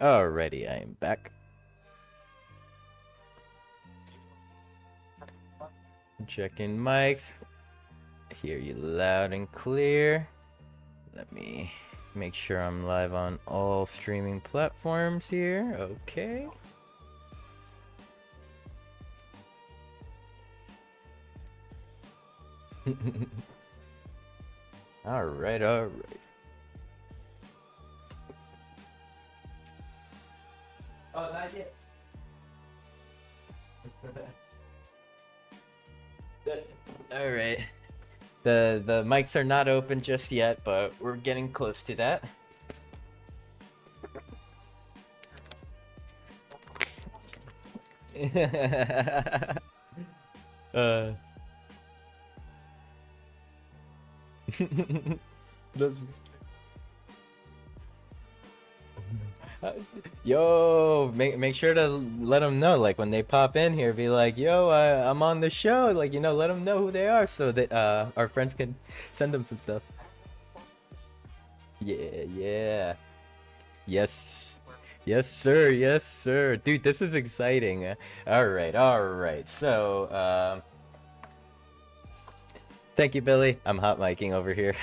Alrighty, I am back. Checking mics. Hear you loud and clear. Let me make sure I'm live on all streaming platforms here. Okay. Alright. Oh, not yet. All right. The mics are not open just yet, but we're getting close to that. uh. Let's... Yo, make sure to let them know, like when they pop in here, be like, yo, I'm on the show, like, you know, let them know who they are so that our friends can send them some stuff. Yeah. Yes, sir, dude, this is exciting. All right, so thank you, Billy. I'm hot micing over here.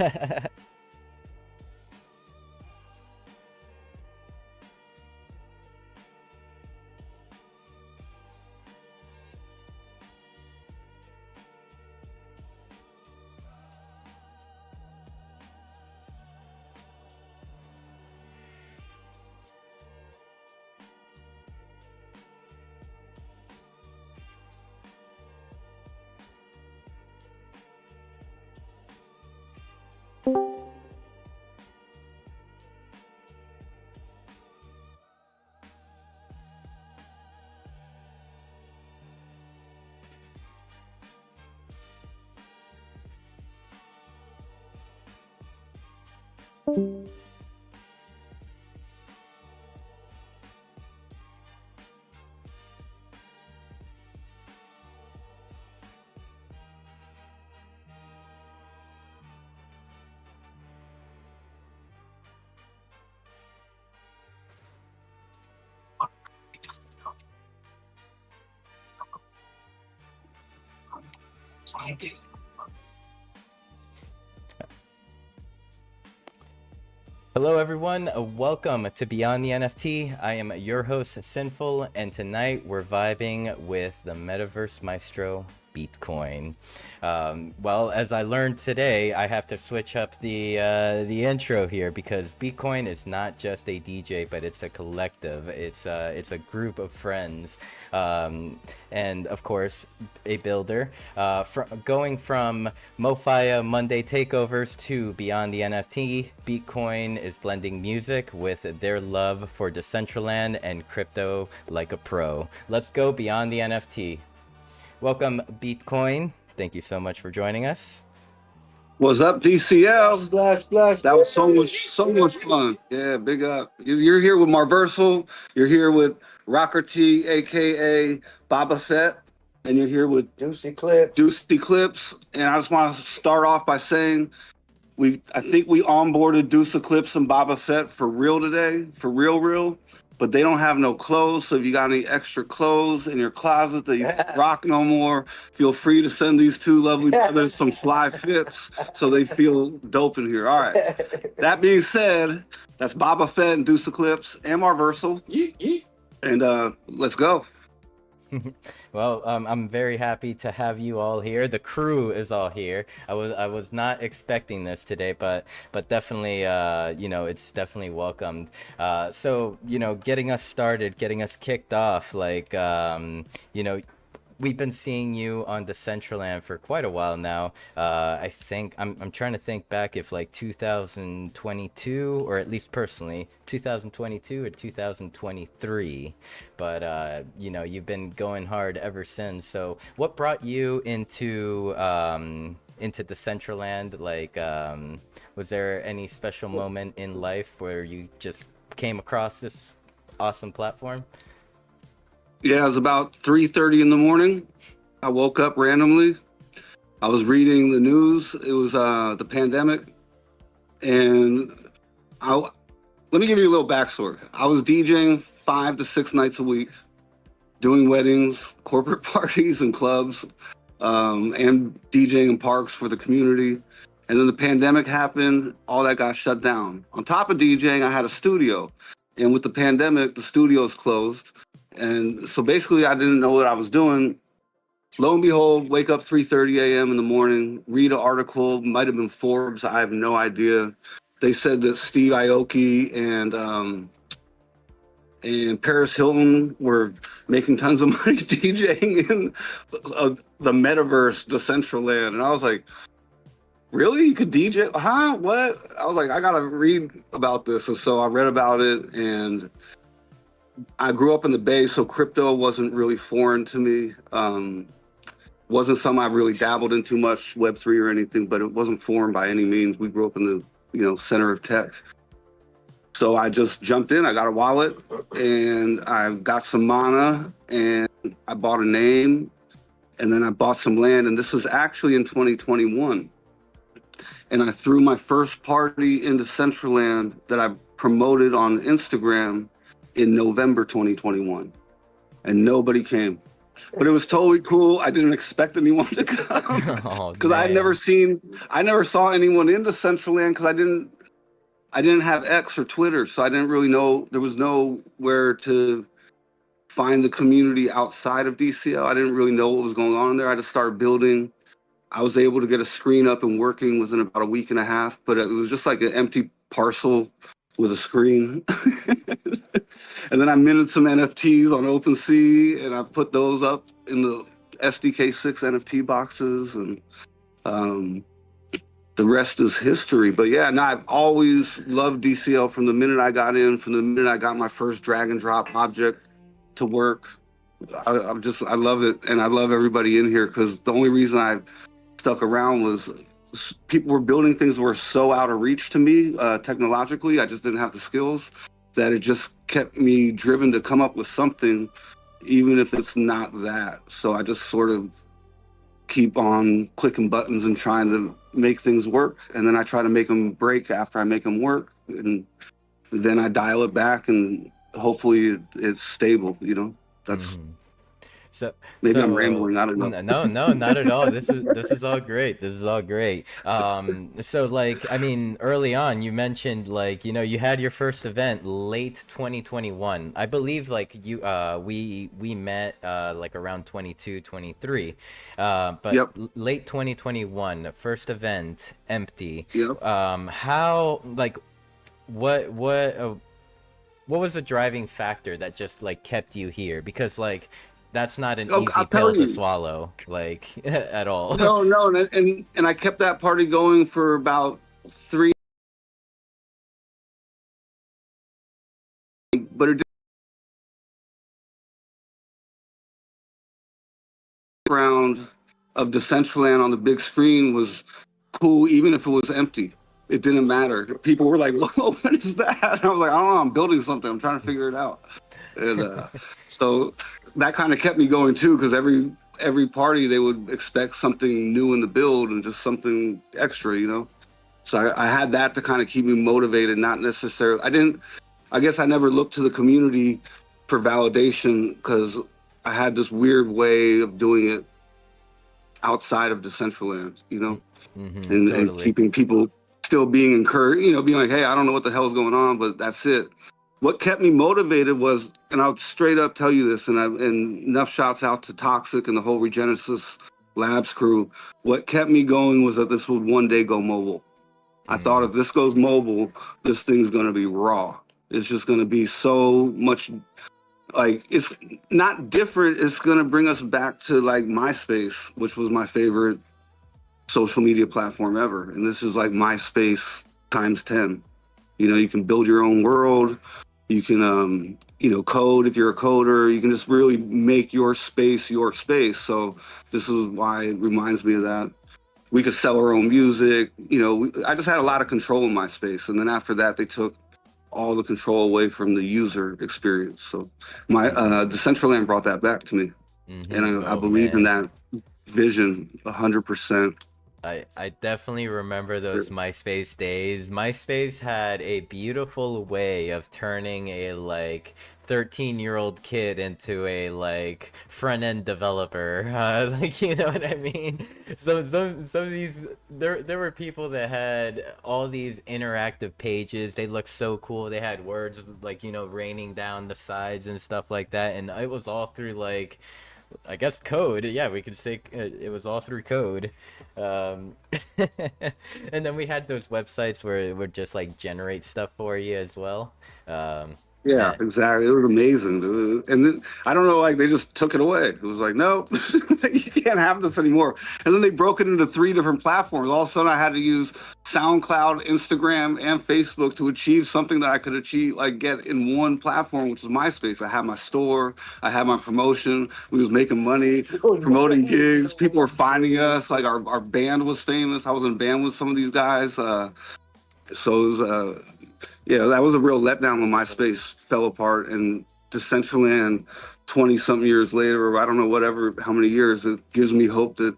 Hello, everyone. Welcome to Beyond the NFT. I am your host, Sinful, and tonight we're vibing with the Metaverse Maestro, BEATKOIN. Well, as I learned today, I have to switch up the intro here because BEATKOIN is not just a DJ, but it's a collective. It's a group of friends, and of course, a builder. Going from MoFi Monday takeovers to Beyond the NFT, BEATKOIN is blending music with their love for Decentraland and crypto like a pro. Let's go Beyond the NFT. Welcome, BEATKOIN. Thank you so much for joining us. What's up, DCL? Blast. That was so much fun. Yeah, big up. You're here with Marversal. You're here with Rocker T, aka Boba Fett, and you're here with Juicy Clips. And I just want to start off by saying I think we onboarded Deuce Eclipse and Boba Fett for real today, for real. But they don't have no clothes, so if you got any extra clothes in your closet that you rock no more, feel free to send these two lovely brothers some fly fits so they feel dope in here. All right. That being said, that's Boba Fett and Deuce Eclipse and Marversal. And let's go. Well, I'm very happy to have you all here. The crew is all here. I was not expecting this today, but definitely, you know, it's definitely welcomed. So, you know, getting us started, getting us kicked off, like, you know, we've been seeing you on Decentraland for quite a while now. I think I'm trying to think back if like 2022, or at least personally 2022 or 2023. But you know, you've been going hard ever since. So what brought you into Decentraland? Like, was there any special moment in life where you just came across this awesome platform? Yeah, it was about 3:30 in the morning. I woke up randomly. I was reading the news. It was the pandemic. And let me give you a little backstory. I was DJing 5 to 6 nights a week, doing weddings, corporate parties and clubs, and DJing in parks for the community. And then the pandemic happened, all that got shut down. On top of DJing, I had a studio. And with the pandemic, the studio's closed. And so basically I didn't know what I was doing. Lo and behold, wake up 3:30 a.m. in the morning, read an article, might have been Forbes, I have no idea. They said that Steve Aoki and Paris Hilton were making tons of money DJing in the metaverse, Decentraland. And I was like, really? You could DJ? Huh? What? I was like, I gotta read about this. And so I read about it, and I grew up in the Bay, so crypto wasn't really foreign to me. Wasn't something I really dabbled in too much, Web3 or anything, but it wasn't foreign by any means. We grew up in the center of tech. So I just jumped in. I got a wallet, and I got some mana, and I bought a name, and then I bought some land. And this was actually in 2021. And I threw my first party into Decentraland that I promoted on Instagram in November 2021. And nobody came. But it was totally cool. I didn't expect anyone to come because I never saw anyone in Decentraland because I didn't have X or Twitter, so I didn't really know. There was nowhere to find the community outside of DCL. I didn't really know what was going on there. I just started building. I was able to get a screen up and working within about a week and a half, but it was just like an empty parcel with a screen. And then I minted some NFTs on OpenSea, and I put those up in the SDK6 NFT boxes, and the rest is history. But yeah, no, I've always loved DCL from the minute I got in, from the minute I got my first drag and drop object to work. I love it, and I love everybody in here, because the only reason I stuck around was people were building things that were so out of reach to me technologically. I just didn't have the skills, that it just kept me driven to come up with something, even if it's not that. So I just sort of keep on clicking buttons and trying to make things work. And then I try to make them break after I make them work. And then I dial it back, and hopefully it's stable, That's So maybe I'm rambling. I don't know. No, not at all. This is all great. This is all great. So like, I mean, early on, you mentioned like, you had your first event late 2021. I believe like we met like around 22, 23. But Yep. Late 2021, first event, empty. Yep. How like what was the driving factor that just like kept you here? Because like that's not an easy pill to swallow, like at all. No, and I kept that party going for about 3. But it round of Decentraland on the big screen was cool, even if it was empty. It didn't matter. People were like, "Whoa, what is that?" And I was like, "I don't know. I'm building something. I'm trying to figure it out." And so that kind of kept me going too, because every party they would expect something new in the build and just something extra, So I had that to kind of keep me motivated, not necessarily. I guess I never looked to the community for validation, because I had this weird way of doing it outside of Decentraland, and Totally. keeping people still being encouraged, being like, "Hey, I don't know what the hell is going on, but that's it." What kept me motivated was, and I'll straight up tell you this, and enough shouts out to Toxic and the whole Regenesis Labs crew. What kept me going was that this would one day go mobile. I thought if this goes mobile, this thing's going to be raw. It's just going to be so much, like, it's not different. It's going to bring us back to like MySpace, which was my favorite social media platform ever. And this is like MySpace times 10. You can build your own world. You can, code if you're a coder. You can just really make your space your space. So this is why it reminds me of that. We could sell our own music. I just had a lot of control in my space. And then after that, they took all the control away from the user experience. So my Decentraland brought that back to me. And I believe in that vision 100%. I definitely remember those MySpace days. MySpace had a beautiful way of turning a like 13-year-old kid into a like front-end developer. Like you know what I mean? So some of these there were people that had all these interactive pages. They looked so cool. They had words like you know raining down the sides and stuff like that, and it was all through like I guess code. Yeah, we could say it was all through code. Um, and then we had those websites where it would just like generate stuff for you as well. Um, Yeah, and, exactly. It was amazing, dude. And then I don't know, like they just took it away. It was like, no, you can't have this anymore. And then they broke it into 3 different platforms. All of a sudden, I had to use SoundCloud, Instagram, and Facebook to achieve something that I could achieve, like get in one platform, which was MySpace. I had my store, I had my promotion. We was making money, promoting gigs. People were finding us. Like our band was famous. I was in a band with some of these guys. So it was. Yeah, that was a real letdown when MySpace fell apart and Decentraland 20 something years later, or I don't know, whatever, how many years, it gives me hope that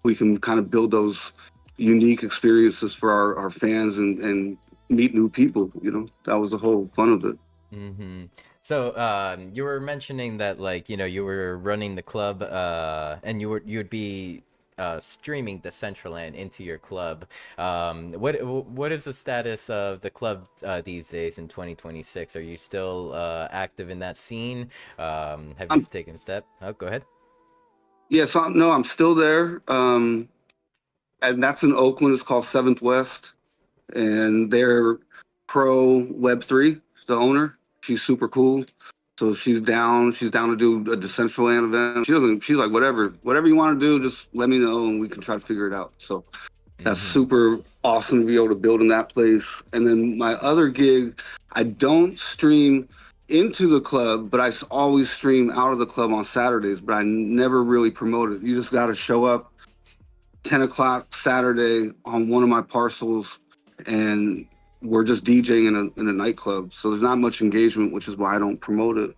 we can kind of build those unique experiences for our fans and meet new people, you know, that was the whole fun of it. hmm So, you were mentioning that like, you know, you were running the club, and you'd be streaming Decentraland into your club. What is the status of the club these days in 2026? Are you still active in that scene? Have you I'm, taken a step? Oh, go ahead. yeah, so no, I'm still there. And that's in Oakland. It's called Seventh West, and they're pro Web3. The owner, she's super cool. So she's down. She's down to do a Decentraland event. She doesn't. She's like, whatever you want to do, just let me know, and we can try to figure it out. So that's hmm super awesome to be able to build in that place. And then my other gig, I don't stream into the club, but I always stream out of the club on Saturdays. But I never really promote it. You just got to show up 10 o'clock Saturday on one of my parcels, and we're just DJing in a nightclub. So there's not much engagement, which is why I don't promote it.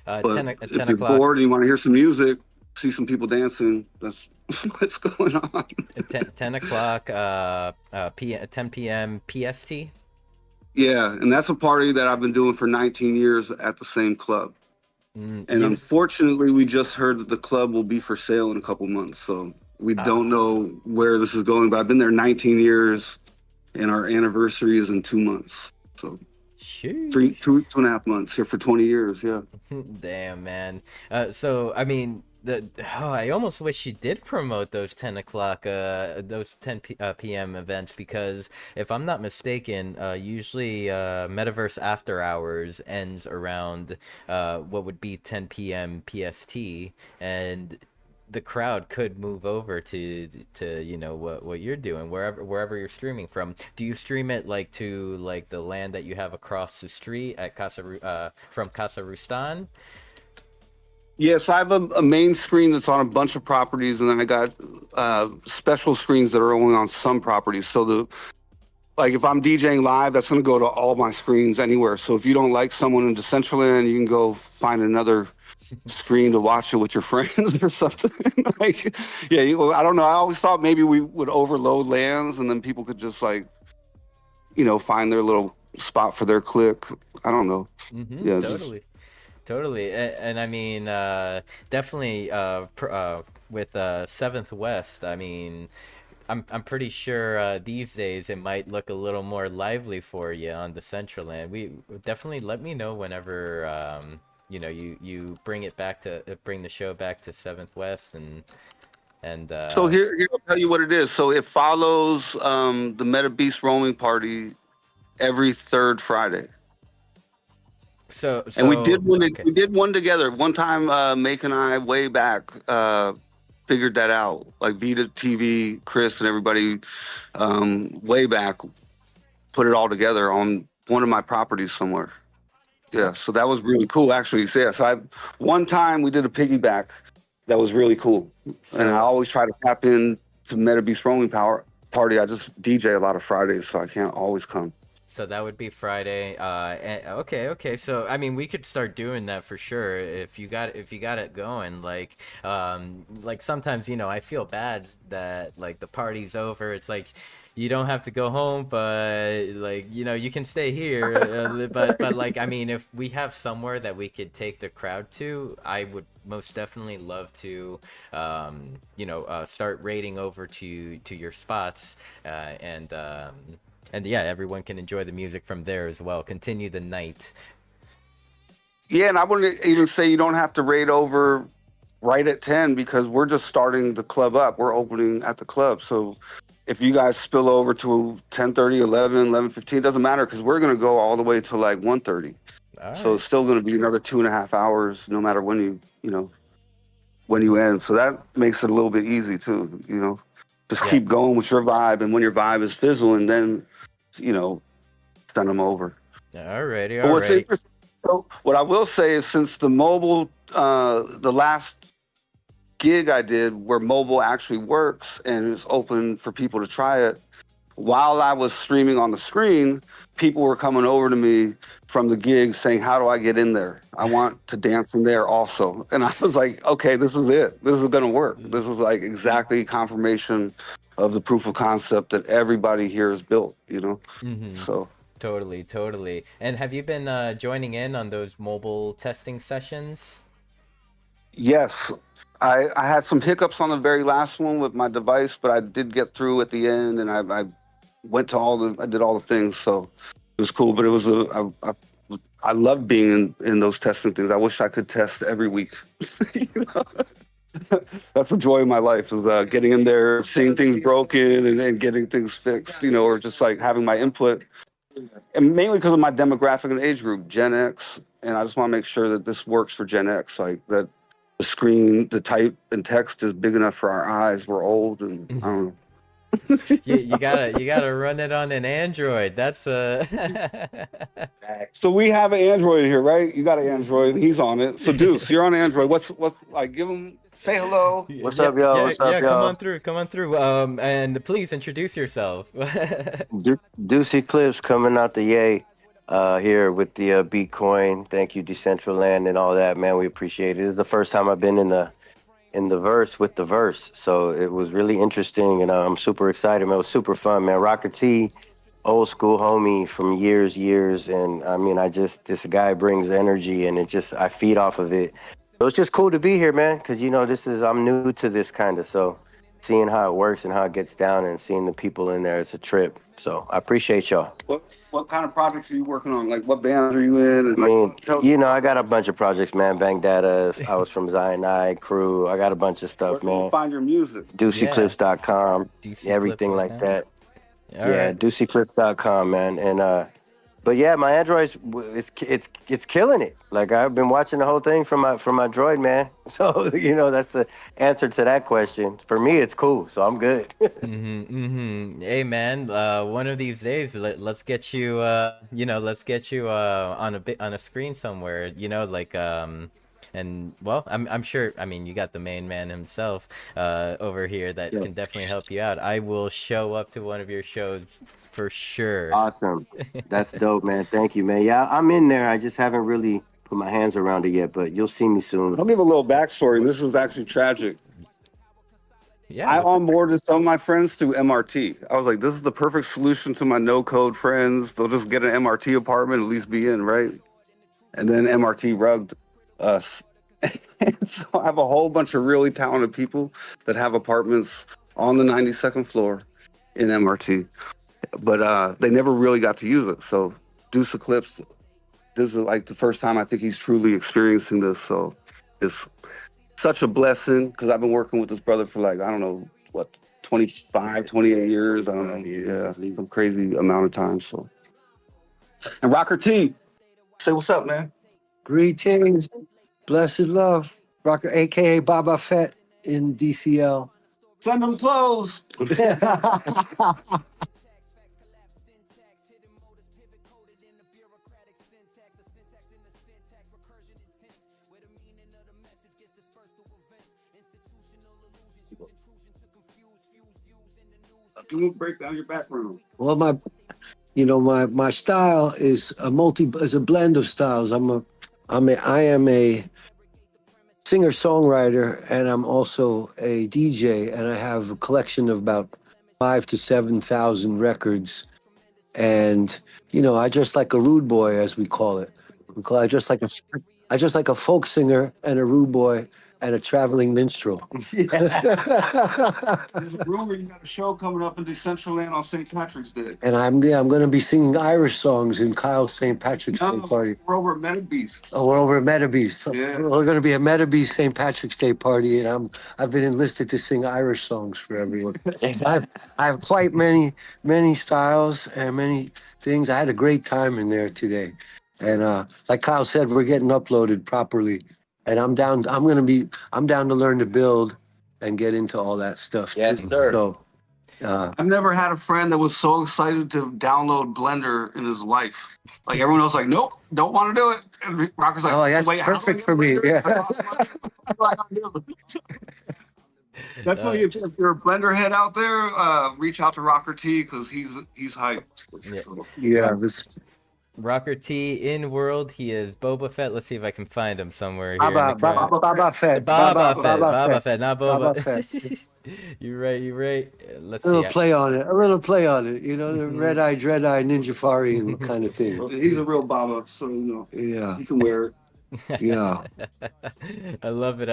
But 10 if you're o'clock. bored and you want to hear some music, see some people dancing, that's what's going on. 10 o'clock 10 p.m. PST. Yeah, and that's a party that I've been doing for 19 years at the same club. And You unfortunately, we just heard that the club will be for sale in a couple months. So we don't ah know where this is going, but I've been there 19 years and our anniversary is in 2 months. So sheesh. 2.5 months here for 20 years. Yeah. Damn, man. So I mean, I almost wish you did promote those 10 o'clock, those 10 p.m. events because if I'm not mistaken, usually Metaverse After Hours ends around what would be 10 p.m. PST, and the crowd could move over to you know what you're doing wherever you're streaming from. Do you stream it like to like the land that you have across the street at from Casa Roustan? Yeah, so I have a main screen that's on a bunch of properties, and then I got special screens that are only on some properties. So like if I'm DJing live, that's going to go to all my screens anywhere. So if you don't like someone in Decentraland, you can go find another screen to watch it with your friends or something. Like, yeah, I don't know. I always thought maybe we would overload lands, and then people could just like, find their little spot for their click. I don't know. Yeah, it's just Totally. Totally, and I mean, definitely, with Seventh West. I mean, I'm pretty sure these days it might look a little more lively for you on the Decentraland. We definitely let me know whenever you know you bring it back to bring the show back to Seventh West and so here I'll tell you what it is. So it follows the Meta Beast roaming party every third Friday. And we did one. okay. We did one together. One time, Make and I, way back, figured that out. Like Vita TV, Chris, and everybody, way back, put it all together on one of my properties somewhere. Oh, Yeah, so that was really cool, actually. So, yeah, so one time we did a piggyback that was really cool, and I so always try to tap in to Meta Beast Roaming Power Party. I just DJ a lot of Fridays, so I can't always come. So that would be Friday. Okay. So I mean, we could start doing that for sure if you got it going. Like sometimes I feel bad that like the party's over. It's like you don't have to go home, but like you can stay here. But like I mean, if we have somewhere that we could take the crowd to, I would most definitely love to, start raiding over to your spots, and yeah, everyone can enjoy the music from there as well. Continue the night. Yeah, and I wouldn't even say you don't have to raid over right at 10 because we're just starting the club up. We're opening at the club. So if you guys spill over to 10:30, 11:15, it doesn't matter because we're going to go all the way to like 1:30. All So right. it's still going to be another 2.5 hours no matter when you end. So that makes it a little bit easy too. Just Yeah. keep going with your vibe. And when your vibe is fizzling, then, you know, send them over. Alrighty, But what's alrighty. interesting, so what I will say is since the last gig I did where mobile actually works and is open for people to try it, while I was streaming on the screen, people were coming over to me from the gig saying, how do I get in there? I want to dance in there also. And I was like, okay, this is it. This is going to work. This was like exactly confirmation of the proof of concept that everybody here has built. Mm-hmm. So. Totally. And have you been joining in on those mobile testing sessions? Yes, I had some hiccups on the very last one with my device, but I did get through at the end, and I went to I did all the things, so it was cool. But it was I loved being in those testing things. I wish I could test every week. You know? That's the joy of my life is getting in there, seeing things broken, and then getting things fixed. Or just like having my input, and mainly because of my demographic and age group, Gen X, and I just want to make sure that this works for Gen X, like that the screen, the type and text is big enough for our eyes. We're old, and I don't know. You gotta run it on an Android. That's So we have an Android here, right? You got an Android, and he's on it. So Deuce, you're on Android. What's like? Give him say hello. What's Yeah, up, y'all? yeah, What's up, yeah. Come y'all? on through. Come on through. And please introduce yourself. Deucey Clips coming out the yay here with the BEATKOIN. Thank you, Decentraland, and all that, man. We appreciate it. This is the first time I've been in the verse with the verse, so it was really interesting, and I'm super excited, man. It was super fun, man. Rocker T, old school homie from years, and I mean, this guy brings energy, and I feed off of it. So it's just cool to be here, man, because I'm new to this kind of, so seeing how it works and how it gets down, and seeing the people in there, it's a trip. So I appreciate y'all. What kind of projects are you working on? Like, what bands are you in? And I mean, tell I got a bunch of projects, man. Bang Data, I was from Zion I, Crew. I got a bunch of where stuff, can you man. find your music? Yeah. DeuceyClips.com, everything like DCClips.com. that. All Yeah, right. DeuceyClips.com, man. And but yeah, my Android's it's killing it. Like I've been watching the whole thing from my Droid, man. So that's the answer to that question. For me, it's cool, so I'm good. Hey man, one of these days let's get you let's get you on a screen somewhere, and well, I'm sure, I mean, you got the main man himself over here that Yeah. can definitely help you out. I will show up to one of your shows for sure. Awesome. That's dope, man. Thank you, man. Yeah, I'm in there. I just haven't really put my hands around it yet, but you'll see me soon. I'll give a little backstory. This is actually tragic. Yeah, I what's up? onboarded some of my friends through MRT. I was like, this is the perfect solution to my no-code friends. They'll just get an MRT apartment, at least be in, right? And then MRT rugged us. And so I have a whole bunch of really talented people that have apartments on the 92nd floor in MRT, but they never really got to use it. So Deuce Eclipse, this is like the first time I think he's truly experiencing this. So it's such a blessing because I've been working with this brother for like, I don't know, what, 25, 28 years. I don't know. Yeah, some crazy amount of time. So, and Rocker T, say what's up, man. Greetings, blessed love, Rocker, aka Baba Fett in DCL. Send them clothes. Can you break down your background? Well, You know, my style is a blend of styles. I am a singer songwriter, and I'm also a DJ, and I have a collection of about 5 to 7,000 records. And you know, I just like a rude boy, as we call it. I just like a folk singer and a rude boy and a traveling minstrel. There's a rumor you got a show coming up in Decentraland on St. Patrick's Day. And I'm going to be singing Irish songs in Kyle's St. Patrick's Day party. We're over at Meta Beast. Oh, we're over at Meta Beast. Yeah. We're going to be at Meta Beast St. Patrick's Day party, and I've been enlisted to sing Irish songs for everyone. I have quite many styles and many things. I had a great time in there today, and like Kyle said, we're getting uploaded properly, and I'm down to learn to build and get into all that stuff. Yes, sir. So. I've never had a friend that was so excited to download Blender in his life. Like everyone else, like, nope, don't want to do it. And Rocker's like, Oh, that's wait, perfect for me. Yeah. That's why if you're a Blender head out there, reach out to Rocker T because he's hyped. Yeah. Rocker T in world. He is Boba Fett. Let's see if I can find him somewhere here. Baba Fett. Baba Fett, not Boba. Baba Fett. You're right. Let's A little see. play on it. You know, the red-eye, dread-eye, ninjafari kind of thing. He's a real Baba, so you know, Yeah. he can wear it. Yeah. I love it.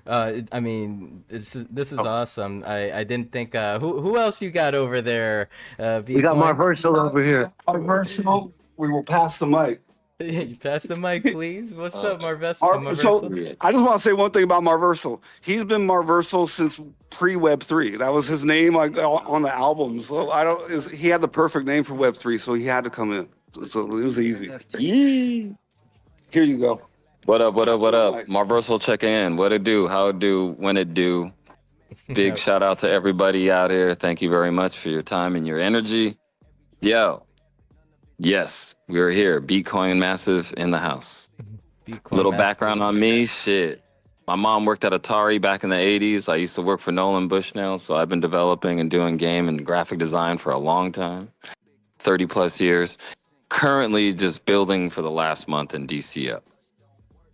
I mean, this is awesome. I didn't think. Who else you got over there? We got Marversal over here. Marversal, we will pass the mic. You pass the mic, please. What's up, Marversal? So I just want to say one thing about Marversal. He's been Marversal since pre-Web3. That was his name on the album. So he had the perfect name for Web3, so he had to come in. So it was easy. Here you go. What up? Marversal checking in. What it do? How it do? When it do? Big shout out to everybody out here. Thank you very much for your time and your energy. Yo. Yes, we're here. BEATKOIN Massive in the house. Little background on me. Shit. My mom worked at Atari back in the 80s. I used to work for Nolan Bushnell, so I've been developing and doing game and graphic design for a long time. 30 plus years. Currently just building for the last month in DCO.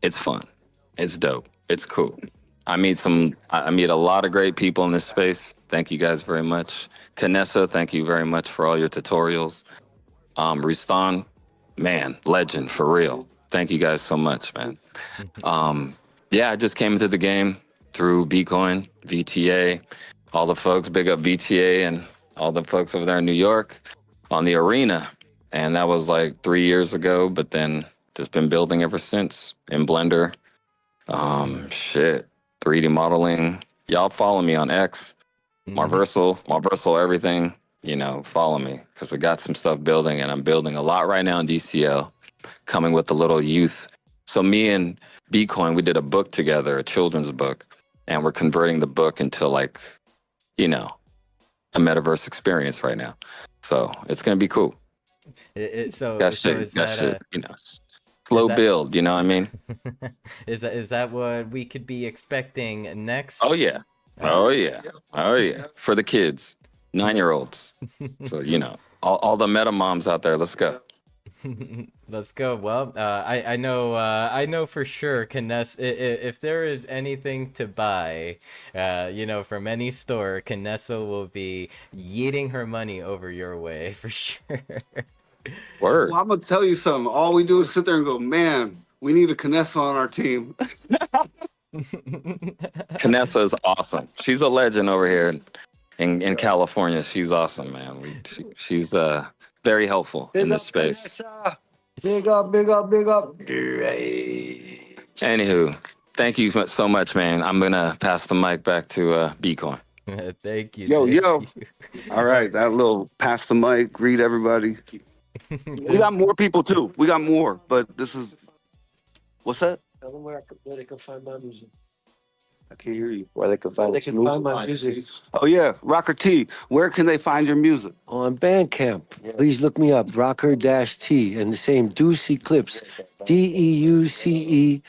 It's fun. It's dope. It's cool. I meet a lot of great people in this space. Thank you guys very much. Canessa, thank you very much for all your tutorials. Roustan, man, legend for real. Thank you guys so much, man. Yeah, I just came into the game through BEATKOIN, VTA, all the folks, big up VTA and all the folks over there in New York on the arena. And that was like 3 years ago, but then just been building ever since in Blender. 3D modeling. Y'all follow me on X, Marversal, everything. You know, follow me because I got some stuff building and I'm building a lot right now in DCL, coming with a little youth. So me and BEATKOIN, we did a book together, a children's book, and we're converting the book into like, you know, a metaverse experience right now. So it's going to be cool. You know, slow build, you know what I mean? Is that what we could be expecting next? Oh yeah. For the kids. 9-year-olds. So, you know, all the meta moms out there, let's go. Let's go. Well, I know for sure, Canessa, if there is anything to buy, you know, from any store, Canessa will be yeeting her money over your way for sure. Word. Well, I'm going to tell you something. All we do is sit there and go, man, we need a Canessa on our team. Canessa is awesome. She's a legend over here in California. She's awesome, man. She's very helpful in this space. Big up. Anywho, thank you so much, man. I'm gonna pass the mic back to BEATKOIN. Thank you. Yo. All right, that little pass the mic, greet everybody. We got more people too. We got more, but this is what's that? Tell them where they can find my music. I can't hear you. Where they can find my music. Oh yeah, Rocker T. Where can they find your music? On Bandcamp. Please look me up, Rocker-T, and the same Deuce Eclipse, DEUCEECLIPSE,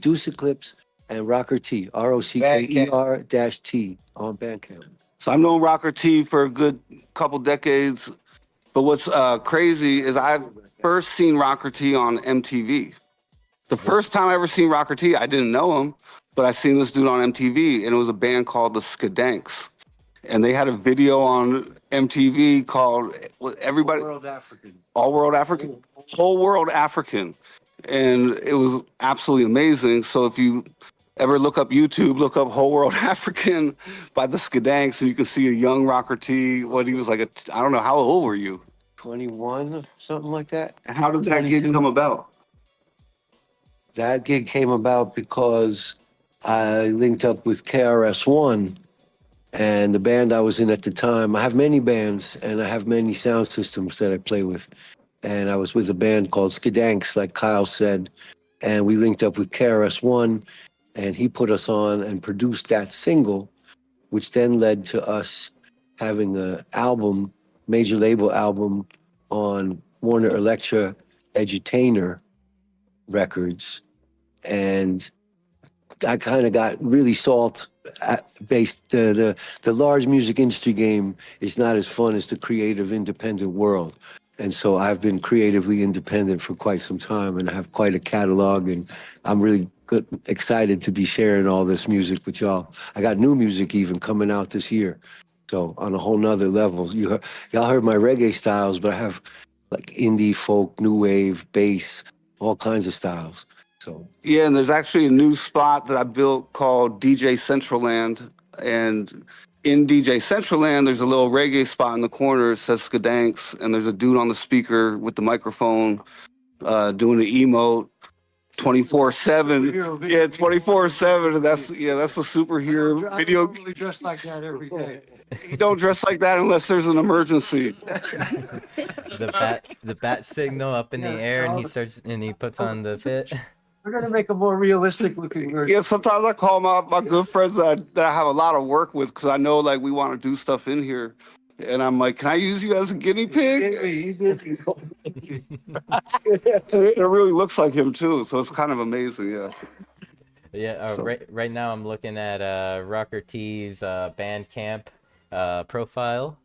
Deuce Eclipse and Rocker T, ROCKER-T on Bandcamp. So I've known Rocker T for a good couple decades. But what's crazy is I've first seen Rocker T on MTV. The first time I ever seen Rocker T, I didn't know him, but I seen this dude on MTV, and it was a band called the Skadanks. And they had a video on MTV called Everybody... All World African. All World African? Whole World African. And it was absolutely amazing. So if you ever look up YouTube, look up Whole World African by the Skadanks, and you can see a young Rocker T, what he was like, I don't know, how old were you? 21, something like that. How did that gig come about? That gig came about because I linked up with KRS-One and the band I was in at the time. I have many bands and I have many sound systems that I play with. And I was with a band called Skadanks, like Kyle said. And we linked up with KRS-One and he put us on and produced that single, which then led to us having an album, major label album on Warner Elektra Edutainer Records. And I kind of got really based. The large music industry game is not as fun as the creative independent world. And so I've been creatively independent for quite some time and I have quite a catalog, and I'm really excited to be sharing all this music with y'all. I got new music even coming out this year. So on a whole nother level. Y'all heard my reggae styles, but I have like indie, folk, new wave, bass, all kinds of styles. So yeah, and there's actually a new spot that I built called Decentraland, and in Decentraland, there's a little reggae spot in the corner. It says Skadanks, and there's a dude on the speaker with the microphone doing the emote 24/7. Yeah, 24/7. That's the superhero video. I don't dress like that every day. He don't dress like that unless there's an emergency. The bat signal up in the air, and he puts on the fit. We're gonna make a more realistic looking version. Yeah, sometimes I call my good friends that I have a lot of work with because I know like we want to do stuff in here, and I'm like, can I use you as a guinea pig? It really looks like him too, so it's kind of amazing. Yeah. Yeah. Right now I'm looking at Rocker T's Bandcamp profile.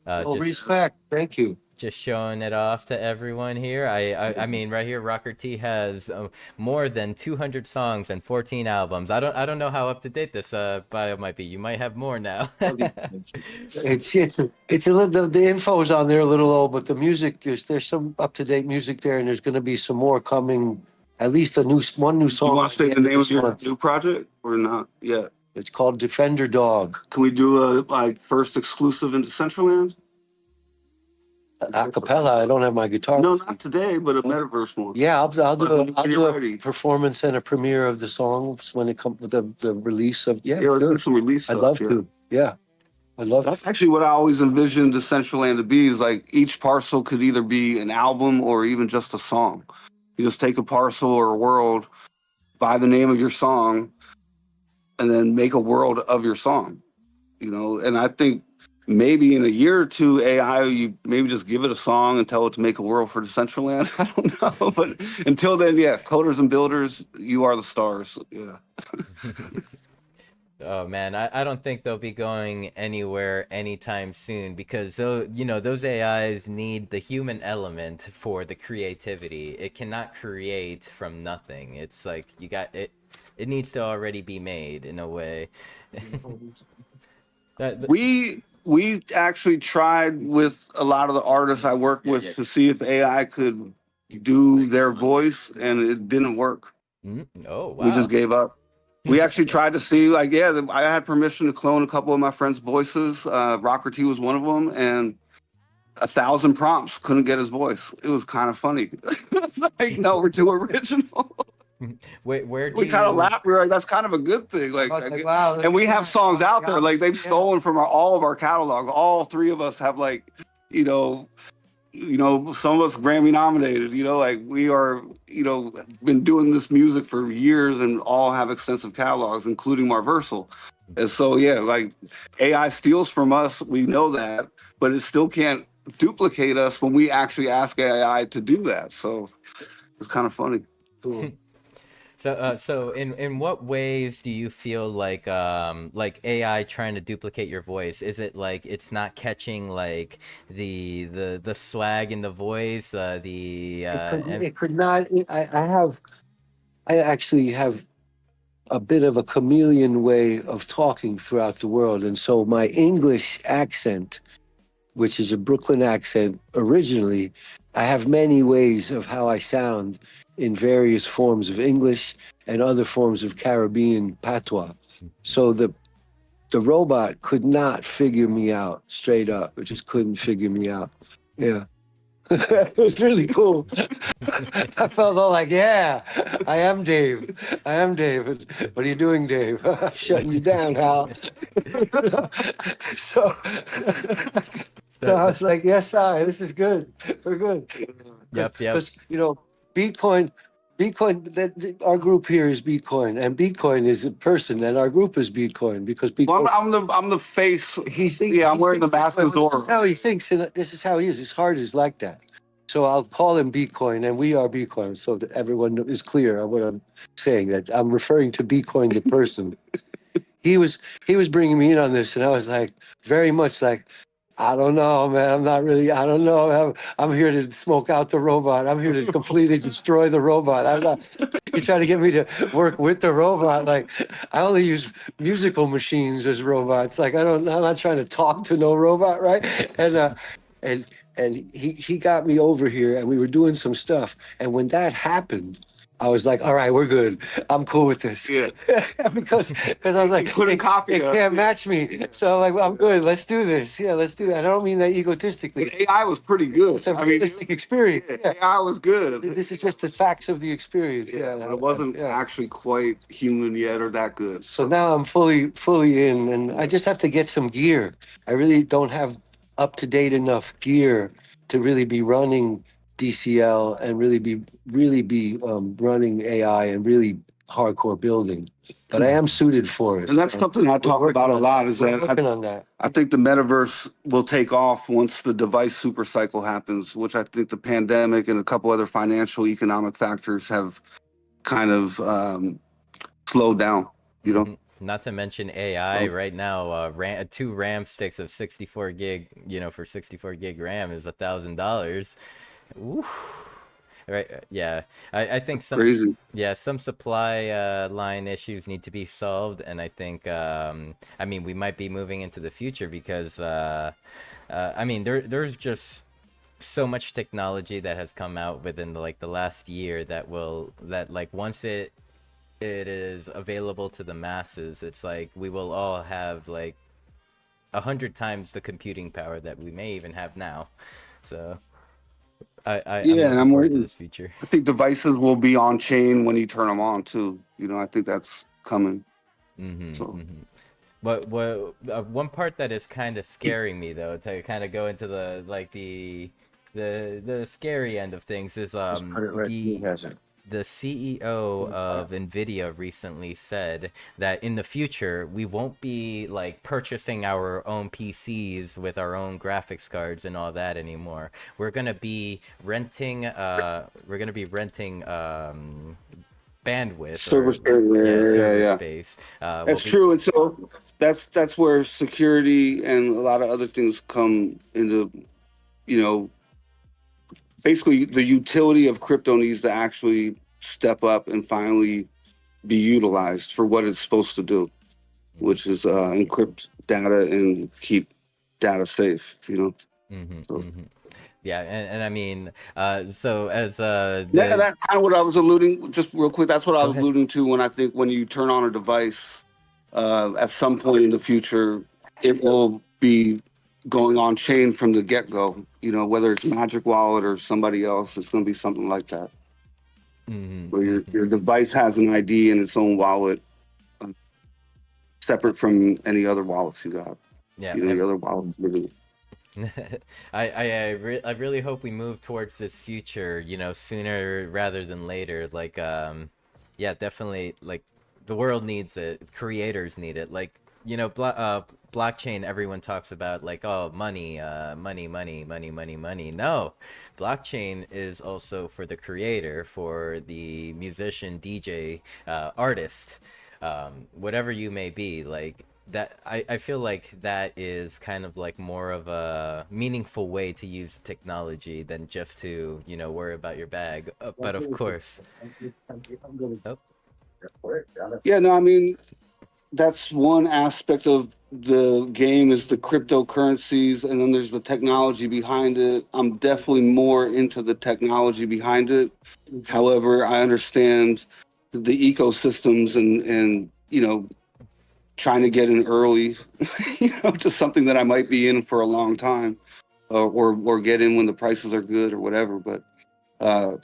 Respect. Thank you. Just showing it off to everyone here. I mean, right here, Rocker T has more than 200 songs and 14 albums. I don't know how up to date this bio might be. You might have more now. It's a little, the info's on there a little old, but the music there's some up to date music there, and there's going to be some more coming. At least one new song. You want to say the name of your new project or not? Yeah. It's called Defender Dog. Can we do a first exclusive in Decentraland? Acapella. I don't have my guitar. No, not today, but a metaverse one. Yeah, I'll do a performance and a premiere of the songs when it comes with the release of. Yeah, let's do some release stuff. I'd love to. Yeah, I'd love. That's actually what I always envisioned Decentraland to be. Is like each parcel could either be an album or even just a song. You just take a parcel or a world, buy the name of your song, and then make a world of your song. And I think maybe in a year or two, AI, you maybe just give it a song and tell it to make a world for Decentraland. I don't know. But until then, yeah, coders and builders, you are the stars. Yeah. Oh man, I don't think they'll be going anywhere anytime soon because those AIs need the human element for the creativity. It cannot create from nothing. It's like you got it. It needs to already be made in a way. We actually tried with a lot of the artists I work with to see if AI could do their voice, and it didn't work. Oh wow! We just gave up. We actually tried to see, I had permission to clone a couple of my friends' voices. Rocker T was one of them, and 1,000 prompts couldn't get his voice. It was kind of funny. Like, no, we're too original. Wait, we kind of laughed. We were like, that's kind of a good thing. Wow. And we have songs out there, like they've stolen from all of our catalog. All three of us have some of us Grammy nominated, like we are, been doing this music for years and all have extensive catalogs, including Marversal. And so, yeah, like AI steals from us. We know that, but it still can't duplicate us when we actually ask AI to do that. So it's kind of funny. So in what ways do you feel like AI trying to duplicate your voice? Is it like it's not catching like the swag in the voice, and It could not. I actually have a bit of a chameleon way of talking throughout the world, and so my English accent, which is a Brooklyn accent originally, I have many ways of how I sound in various forms of English and other forms of Caribbean patois. So the robot could not figure me out straight up. It just couldn't figure me out. Yeah. It was really cool. I felt all like, yeah, I am Dave. I am Dave. What are you doing, Dave? I'm shutting you down, Hal. So, so I that, was like, yes, I. This is good. We're good. yep, yep. Because Bitcoin. Our group here is Bitcoin, and Bitcoin is a person, and our group is Bitcoin because Well, Bitcoin. I'm the face. He thinks. Yeah, I'm wearing the mask of This is Zorro. how he thinks, and this is how he is. His heart is like that. So I'll call him Bitcoin, and we are Bitcoin, so that everyone is clear on what I'm saying. That I'm referring to Bitcoin the person. he was he was bringing me in on this, and I was like, very much like, I don't know, man. I'm not really. I don't know. I'm here to smoke out the robot. I'm here to completely destroy the robot. I'm not. You try to get me to work with the robot. Like I only use musical machines as robots. Like I don't. I'm not trying to talk to no robot, right? And and he got me over here, and we were doing some stuff. And when that happened, I was like, all right, we're good. I'm cool with this. Yeah. because I was like, couldn't copy it us. can't match me. So I'm like, I'm good. Let's do this. Yeah, let's do that. I don't mean that egotistically. But AI was pretty good. It's a I mean, realistic experience. Yeah. AI was good. This is just the facts of the experience. Yeah, Yeah, but it wasn't yeah. actually quite human yet or that good. So now I'm fully in, and I just have to get some gear. I really don't have up to date enough gear to really be running DCL and really be running AI and really hardcore building. But I am suited for it. And that's something I talk about a lot is We're that working on that. I think the metaverse will take off once the device super cycle happens, which I think the pandemic and a couple other financial economic factors have kind of slowed down, you know? Not to mention AI So- right now, two RAM sticks of 64 gig, for 64 gig RAM is $1,000. Ooh. Right, yeah. I think Crazy. some supply line issues need to be solved, and I think I mean we might be moving into the future because I mean there's just so much technology that has come out within the last year that like once it is available to the masses, it's like we will all have like 100 times the computing power that we may even have now. So I'm Yeah, and looking I'm forward to waiting. this future. I think devices will be on chain when you turn them on too. You know, I think that's coming. So But one part that is kind of scaring me though, to kind of go into the scary end of things, is the CEO of Nvidia recently said that in the future we won't be like purchasing our own PCs with our own graphics cards and all that anymore. We're gonna be renting bandwidth server or space, server yeah. space. That's true, and so that's where security and a lot of other things come into, you know, basically the utility of crypto needs to actually step up and finally be utilized for what it's supposed to do, which is encrypt data and keep data safe, you know. So, Yeah, and I mean, so as yeah, that's kind of what I was alluding. Just real quick, that's what I Go was ahead. alluding to when I think when you turn on a device, at some point in the future, it will be going on chain from the get go. You know, whether it's Magic Wallet or somebody else, it's going to be something like that, where your device has an ID and its own wallet, separate from any other wallets you got. Yeah, You know, the other wallets really. I really hope we move towards this future, sooner rather than later. Like, yeah, definitely. Like, the world needs it. Creators need it. Like, blockchain, everyone talks about like, oh, money, money, money, money, money, money. No, blockchain is also for the creator, for the musician, DJ, artist, whatever you may be. Like that, I feel like that is kind of like more of a meaningful way to use technology than just to, worry about your bag. But of course, oh, Yeah, no, I mean, that's one aspect of the game is the cryptocurrencies, and then there's the technology behind it. I'm definitely more into the technology behind it. However, I understand the ecosystems and trying to get in early, to something that I might be in for a long time, or get in when the prices are good or whatever. But uh,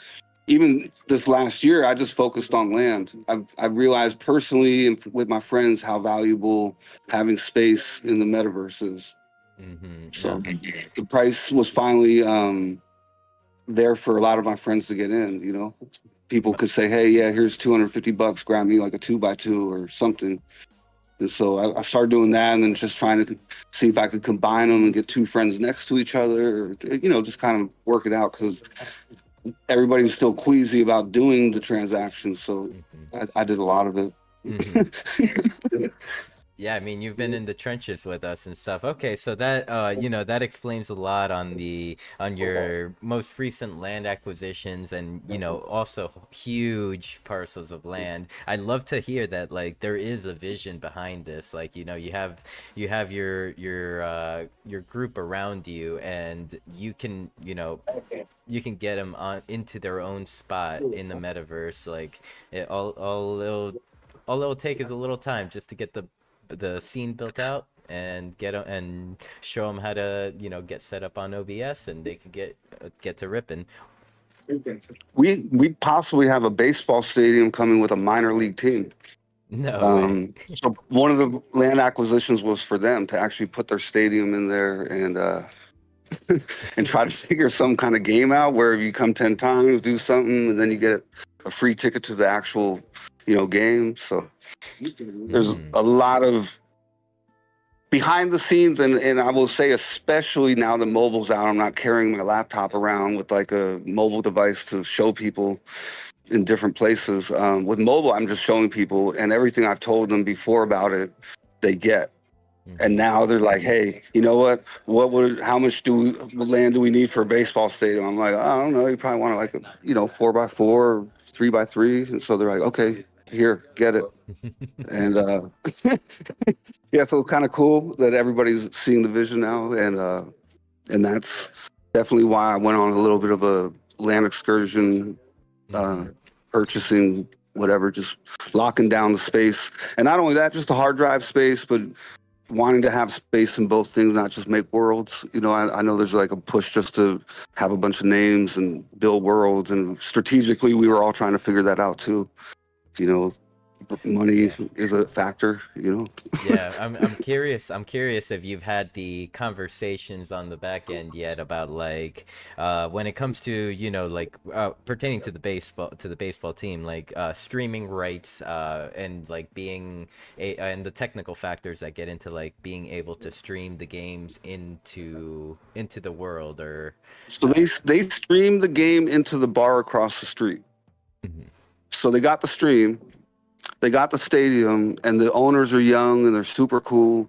even this last year, I just focused on land. I've realized personally and with my friends how valuable having space in the metaverse is. no, So the price was finally there for a lot of my friends to get in. People could say, "Hey, yeah, here's $250. Grab me like a 2x2 or something." And so I started doing that, and then just trying to see if I could combine them and get two friends next to each other, or, just kind of work it out because everybody's still queasy about doing the transactions. So I did a lot of it. Yeah, I mean, you've been in the trenches with us and stuff. Okay, so that that explains a lot on your most recent land acquisitions and, also huge parcels of land. I'd love to hear that like there is a vision behind this. Like, you have your group around you, and you can get them on into their own spot in the metaverse. Like all it'll take is a little time just to get the scene built out and and show them how to get set up on OBS, and they can get to ripping. We possibly have a baseball stadium coming with a minor league team. No way. So one of the land acquisitions was for them to actually put their stadium in there and try to figure some kind of game out where you come 10 times, do something, and then you get a free ticket to the actual, game. So there's a lot of behind the scenes, and I will say, especially now that mobile's out, I'm not carrying my laptop around with like a mobile device to show people in different places. With mobile, I'm just showing people, and everything I've told them before about it, they get. And now they're like, "Hey, you know what? How much land do we need for a baseball stadium?" I'm like, "I don't know. You probably want like a 4x4, 3x3." And so they're like, "Okay, here, get it." And yeah, so it's kind of cool that everybody's seeing the vision now, and that's definitely why I went on a little bit of a land excursion, purchasing whatever, just locking down the space, and not only that, just the hard drive space, but wanting to have space in both things, not just make worlds. I know there's like a push just to have a bunch of names and build worlds, and strategically we were all trying to figure that out too. Money is a factor. Yeah, I'm curious. I'm curious if you've had the conversations on the back end yet about like when it comes to like pertaining to the baseball team, like streaming rights and like being and the technical factors that get into like being able to stream the games into the world. Or So they streamed the game into the bar across the street. So they got the stream, they got the stadium, and the owners are young and they're super cool,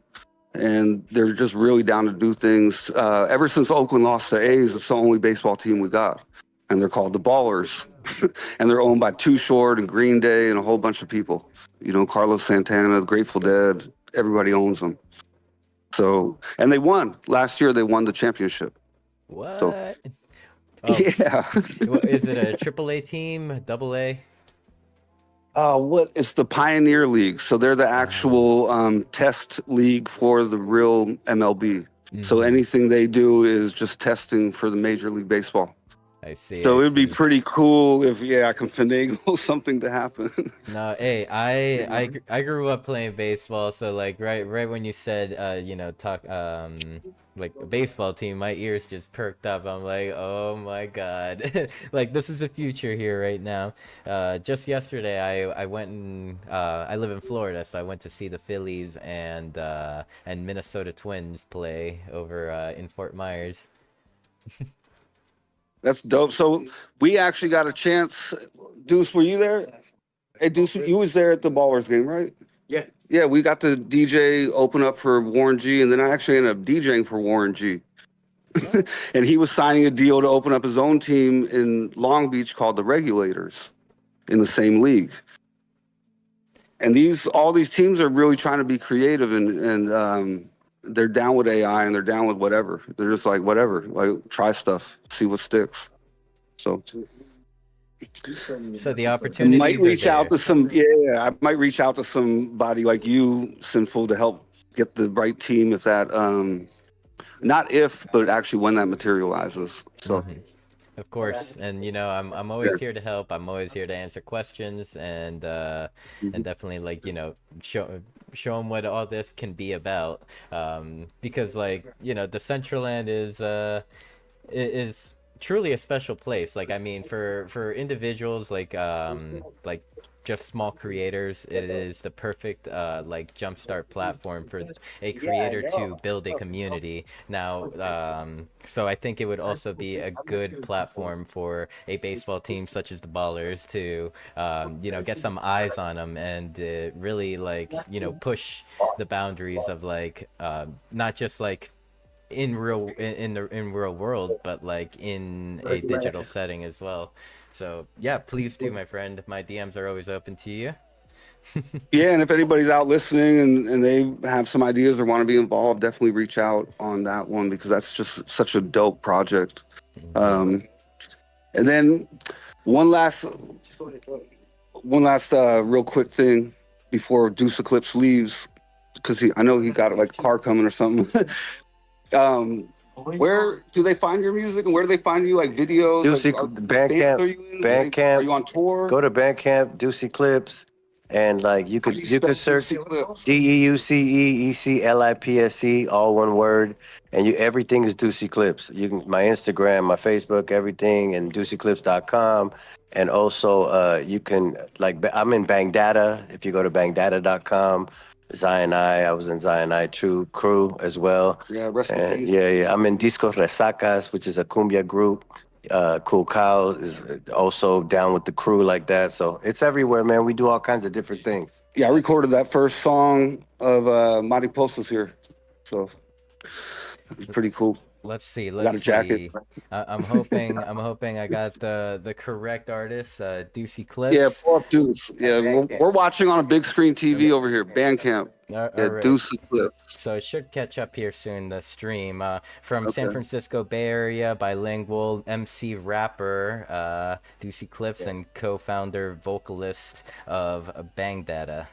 and they're just really down to do things. Ever since Oakland lost the A's, it's the only baseball team we got, and they're called the Ballers, and they're owned by Too Short and Green Day and a whole bunch of people. Carlos Santana, the Grateful Dead, everybody owns them. So, and they won last year. They won the championship. what? So, Oh, yeah. is it a AAA team, Double A? It's the Pioneer League. So they're the actual test league for the real MLB. So anything they do is just testing for the Major League Baseball. I see. So I it'd be see. pretty cool if I can finagle something to happen. No, hey, I grew up playing baseball, so like right when you said talk like a baseball team, my ears just perked up. I'm like, oh my God, like this is the future here right now. Just yesterday, I went and I live in Florida, so I went to see the Phillies and Minnesota Twins play over in Fort Myers. That's dope. So we actually got a chance. Deuce, were you there? Hey, Deuce, you was there at the Ballers game, right? Yeah. Yeah, we got the DJ open up for Warren G, and then I actually ended up DJing for Warren G. And he was signing a deal to open up his own team in Long Beach called the Regulators in the same league. And all these teams are really trying to be creative and they're down with AI and they're down with whatever. They're just like whatever, like try stuff, see what sticks. So So the I opportunities might are reach out there. to I might reach out to somebody like you, Sinful, to help get the right team if that not if, but actually when that materializes. So Of course, and I'm always here to help. I'm always here to answer questions and definitely like show them what all this can be about. Because like Decentraland is truly a special place. Like I mean, for individuals like just small creators, it is the perfect like jumpstart platform for a creator to build a community. Now, so I think it would also be a good platform for a baseball team such as the Ballers to get some eyes on them and really like push the boundaries of like not just like in real world, but like in a digital setting as well. So yeah, please do, my friend. My DMs are always open to you. yeah, and if anybody's out listening and they have some ideas or want to be involved, definitely reach out on that one because that's just such a dope project. And then one last real quick thing before Deuce Eclipse leaves, because I know he got like a car coming or something. Where do they find your music and where do they find you? Like videos? Deucey Like, bands are you in? Bandcamp. Are you on tour? Go to Bandcamp, Deucey Clips, and like you How do could spell search Deucey Clips? DEUCEECLIPSE, all one word, and everything is Deucey Clips. You can my Instagram, my Facebook, everything, and DeuceyClips.com. And also you can I'm in Bangdata. If you go to bangdata.com, Zion I was in Zion I True Crew as well. Yeah, rest in And peace. yeah. I'm in Disco Resacas, which is a cumbia group. Cool Kyle is also down with the crew like that. So it's everywhere, man. We do all kinds of different things. Yeah, I recorded that first song of Mariposas here. So it's pretty cool. Let's see. I got a jacket. I'm hoping I got the correct artist. Deucey Yeah, Clips. pull up Deuce. Yeah, we're watching on a big screen TV over here, Bandcamp. All Yeah, right. Deuce Clips. So it should catch up here soon, the stream. From San Okay. Francisco Bay Area, bilingual MC rapper, Deucey Clips, and co-founder vocalist of Bang Data.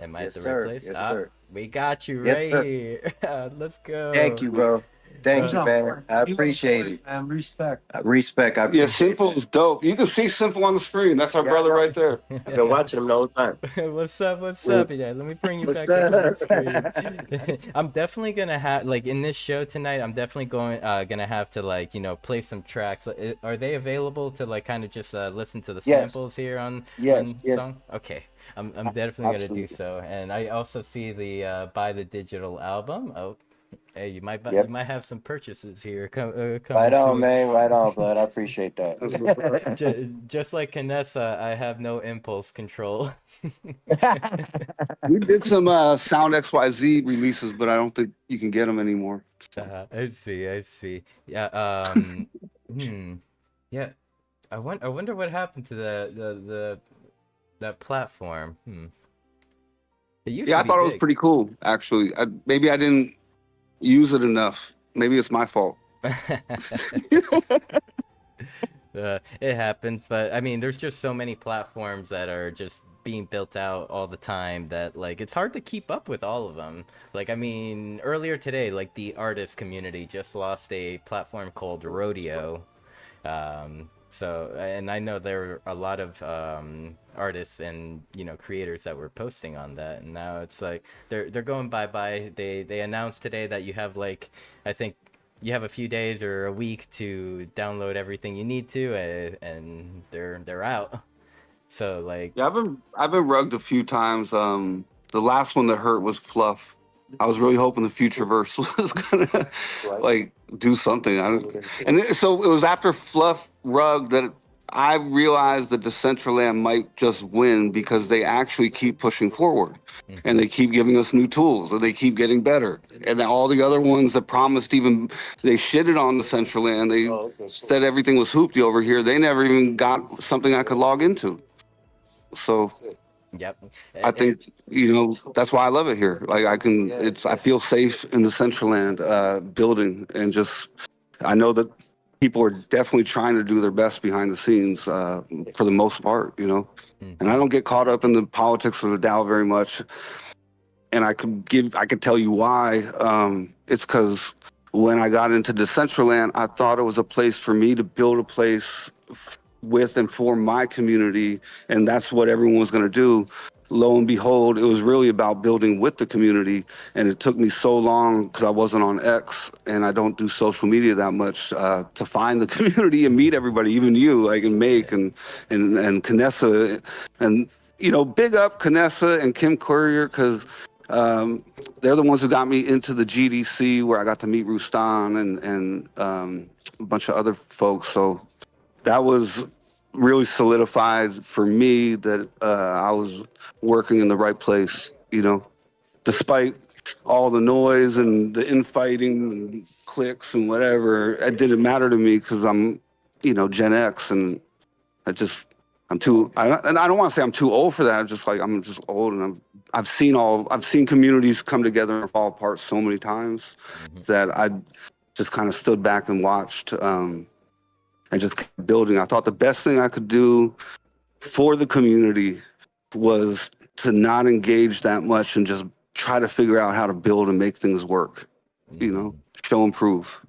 Am I at the right place? Yes, sir. We got you Yes, right sir. here. Let's go. Thank you, bro. Thank you, man. I appreciate it. Respect. Respect. I Yeah, appreciate Sinful that. is dope. You can see Sinful on the screen. That's our Yeah, brother I know. right there. I've been watching him the whole time. What's up? What's up? Yeah, let me bring you What's back up on the up? screen. I'm definitely gonna have like in this show tonight. I'm definitely gonna have to like play some tracks. Are they available to like kind of just listen to the Yes. samples here on Yes. song? Okay, I'm definitely gonna do so. And I also see the buy the digital album. Oh, hey, you might Yep. have some purchases here Right coming on, soon. man. Right on, bud. I appreciate that. Just like Canessa, I have no impulse control. We did some Sound XYZ releases, but I don't think you can get them anymore. I see, I see. Yeah, yeah. I wonder what happened to that platform. It used Yeah, to I be thought it was big. pretty cool, actually. Maybe I didn't use it enough. Maybe it's my fault. It happens, but I mean, there's just so many platforms that are just being built out all the time that like it's hard to keep up with all of them. Like, I mean, earlier today, like the artist community just lost a platform called Rodeo, So, and I know there were a lot of artists and creators that were posting on that, and now it's like they're going bye-bye. They announced today that you have like, I think you have a few days or a week to download everything you need to, and they're out. So like, Yeah, I've been rugged a few times. The last one that hurt was Fluff. I was really hoping the Futureverse was gonna like do something. So it was after Fluff rug that I realized that Decentraland might just win because they actually keep pushing forward, and they keep giving us new tools, and they keep getting better. And all the other ones that promised even they shitted on Decentraland. They said everything was hoopty over here. They never even got something I could log into. So yep. I think that's why I love it here. Like I feel safe in the Decentraland building, and just I know that people are definitely trying to do their best behind the scenes for the most part, And I don't get caught up in the politics of the DAO very much, and I could tell you why. It's because when I got into Decentraland, I thought it was a place for me to build a place with and for my community, and that's what everyone was going to do. Lo and behold, it was really about building with the community, and it took me so long because I wasn't on X and I don't do social media that much to find the community and meet everybody, even you, like, and Make and Kanessa, and big up Kanessa and Kim Courier, because they're the ones who got me into the GDC, where I got to meet Roustan and a bunch of other folks. So that was really solidified for me that I was working in the right place, despite all the noise and the infighting and clicks and whatever. It didn't matter to me because I'm, Gen X, and I'm too, and I don't want to say I'm too old for that. I'm just old, and I've seen communities come together and fall apart so many times that I just kind of stood back and watched. And just kept building. I thought the best thing I could do for the community was to not engage that much and just try to figure out how to build and make things work, show and prove.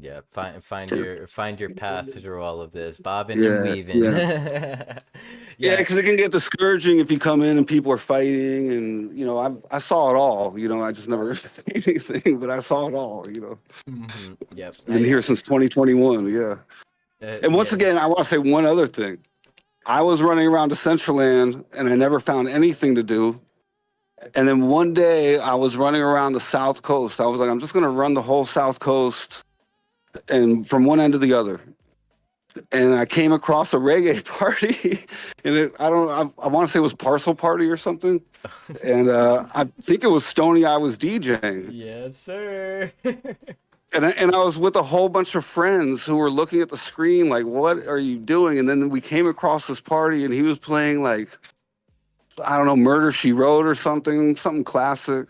Yeah, find your path through all of this, bobbing and weaving. Yeah, because it can get discouraging if you come in and people are fighting, and I saw it all. I just never said anything, but I saw it all. Yep, I've been here since 2021. Yeah. And once again, I want to say one other thing. I was running around Decentraland, and I never found anything to do. And then one day, I was running around the South Coast. I was like, I'm just going to run the whole South Coast, and from one end to the other. And I came across a reggae party, and I want to say it was Parcel Party or something. And I think it was Stony I was DJing. Yes, sir. And I was with a whole bunch of friends who were looking at the screen like, what are you doing? And then we came across this party, and he was playing like, I don't know, Murder, She Wrote or something classic.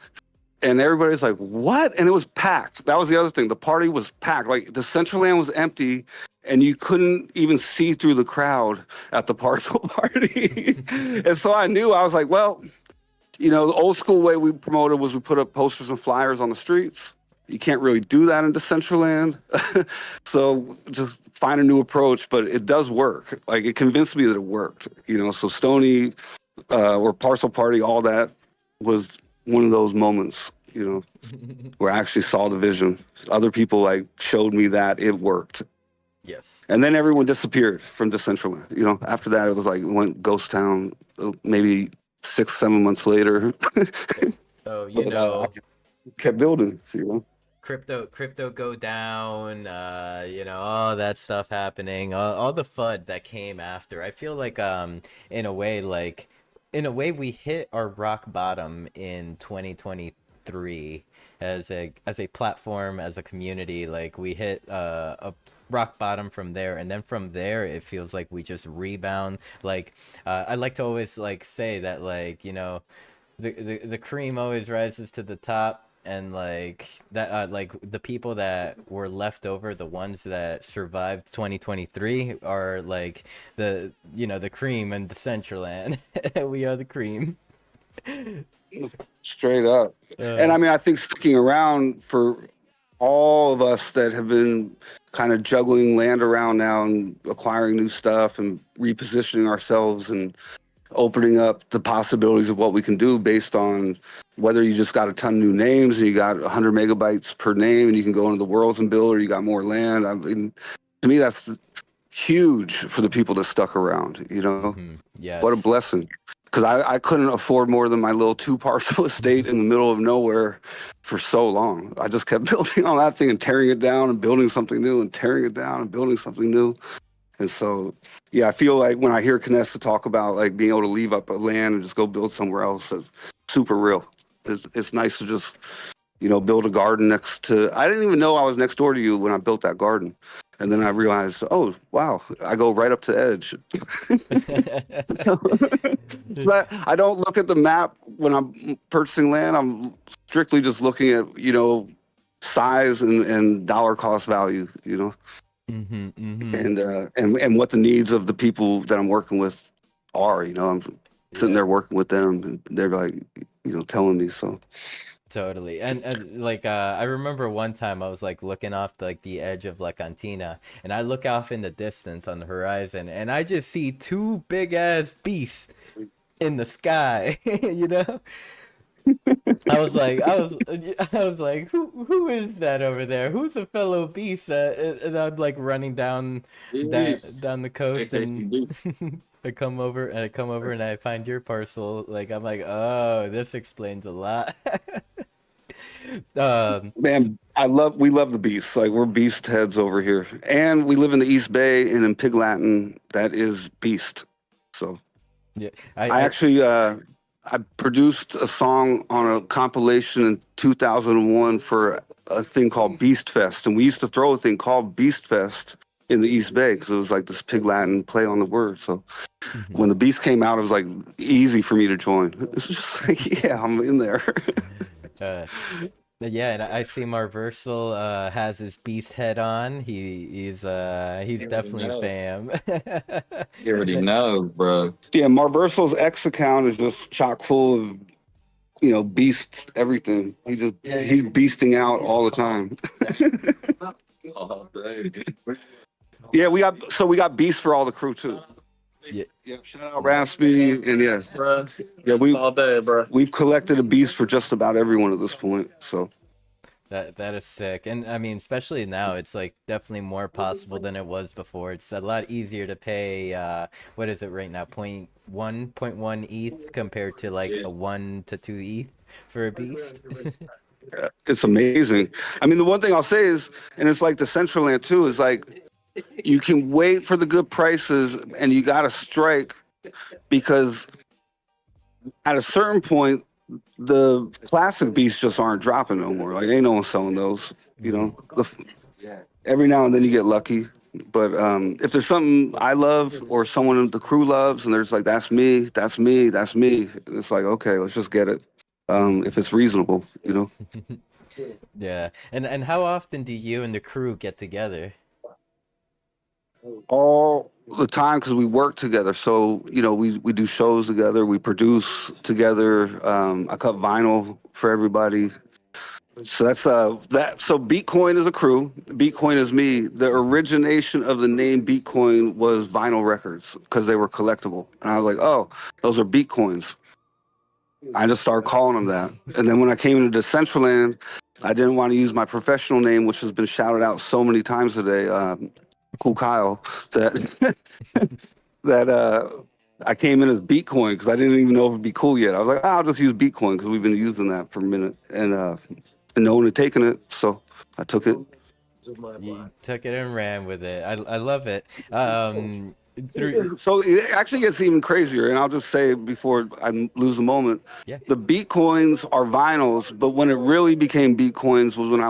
And everybody's like, what? And it was packed. That was the other thing. The party was packed. Like, the Decentraland was empty, and you couldn't even see through the crowd at the Parcel Party. And so I knew, I was like, well, the old school way we promoted was we put up posters and flyers on the streets. You can't really do that in Decentraland. So just find a new approach, but it does work. Like, it convinced me that it worked, so Stony or Parcel Party, all that was one of those moments, where I actually saw the vision. Other people like showed me that it worked. Yes. And then everyone disappeared from Decentraland. After that, it was like, it went ghost town, maybe 6-7 months later. So, I kept building, Crypto go down, all that stuff happening, all the FUD that came after. I feel like in a way we hit our rock bottom in 2023 as a platform, as a community. Like, we hit a rock bottom from there, and then from there it feels like we just rebound. Like, I like to always like say that, like, the cream always rises to the top, and like that, like the people that were left over, the ones that survived 2023 are like the cream and the Decentraland. We are the cream. Straight up. And I mean, I think sticking around for all of us that have been kind of juggling land around now and acquiring new stuff and repositioning ourselves and opening up the possibilities of what we can do based on whether you just got a ton of new names and you got 100 megabytes per name and you can go into the worlds and build, or you got more land. I mean, to me, that's huge for the people that stuck around, you know? Yes. What a blessing. Because I couldn't afford more than my little 2-parcel estate in the middle of nowhere for so long. I just kept building on that thing and tearing it down and building something new and tearing it down and building something new. And so, yeah, I feel like when I hear Knessa talk about like being able to leave up a land and just go build somewhere else, it's super real. It's nice to just, you know, build a garden next to, I didn't even know I was next door to you when I built that garden. And then I realized, oh, wow, I go right up to the edge. So I don't look at the map when I'm purchasing land. I'm strictly just looking at, you know, size and dollar cost value, you know, and what the needs of the people that I'm working with are, you know. I'm sitting there working with them and they're like, you know, telling me so. Totally. And like I remember one time I was like looking off like the edge of La Cantina, and I look off in the distance on the horizon and I just see two big ass beasts in the sky. You know, I was like, who is that over there? Who's a fellow beast? And I'm like running down the coast, and I come over and I find your parcel. Like I'm like, oh, this explains a lot. Man, we love the beasts. Like, we're beast heads over here, and we live in the East Bay, and in Pig Latin, that is beast. So, yeah, I actually I produced a song on a compilation in 2001 for a thing called Beast Fest, and we used to throw a thing called Beast Fest in the East Bay because it was like this Pig Latin play on the word. So when the beast came out, it was like easy for me to join. It's just like, yeah, I'm in there. Yeah, and I see Marversal has his beast head on. He's definitely fam. You already know, bro. Yeah, Marversal's X account is just chock full of, you know, beasts, everything. He's beasting out all the time. Yeah, we got beasts for all the crew too. Yeah, shout out Raspy, and yes, yeah, all day, bro. We've collected a beast for just about everyone at this point. So that is sick. And I mean, especially now, it's like definitely more possible than it was before. It's a lot easier to pay what is it right now, 0.1 ETH compared to like a 1 to 2 ETH for a beast. it's amazing. I mean, the one thing I'll say is, and it's like Decentraland too, is like you can wait for the good prices and you got to strike, because at a certain point, the classic beasts just aren't dropping no more. Like, ain't no one selling those, you know. Every now and then you get lucky. But if there's something I love or someone in the crew loves and there's like, that's me, that's me, that's me, it's like, okay, let's just get it. If it's reasonable, you know. Yeah. And how often do you and the crew get together? All the time, because we work together. So, you know, we do shows together, we produce together. I cut vinyl for everybody. So that's that. So BEATKOIN is a crew. BEATKOIN is me. The origination of the name BEATKOIN was vinyl records because they were collectible, and I was like, oh, those are BEATKOINs. I just started calling them that. And then when I came into Decentraland, I didn't want to use my professional name, which has been shouted out so many times today. Cool Kyle, that I came in as BEATKOIN because I didn't even know if it'd be cool yet. I was like, oh, I'll just use BEATKOIN because we've been using that for a minute, and no one had taken it, so I took it. You took it and ran with it. I love it. So it actually gets even crazier, and I'll just say before I lose the moment, Yeah. the BEATKOINs are vinyls, but when it really became BEATKOINs was when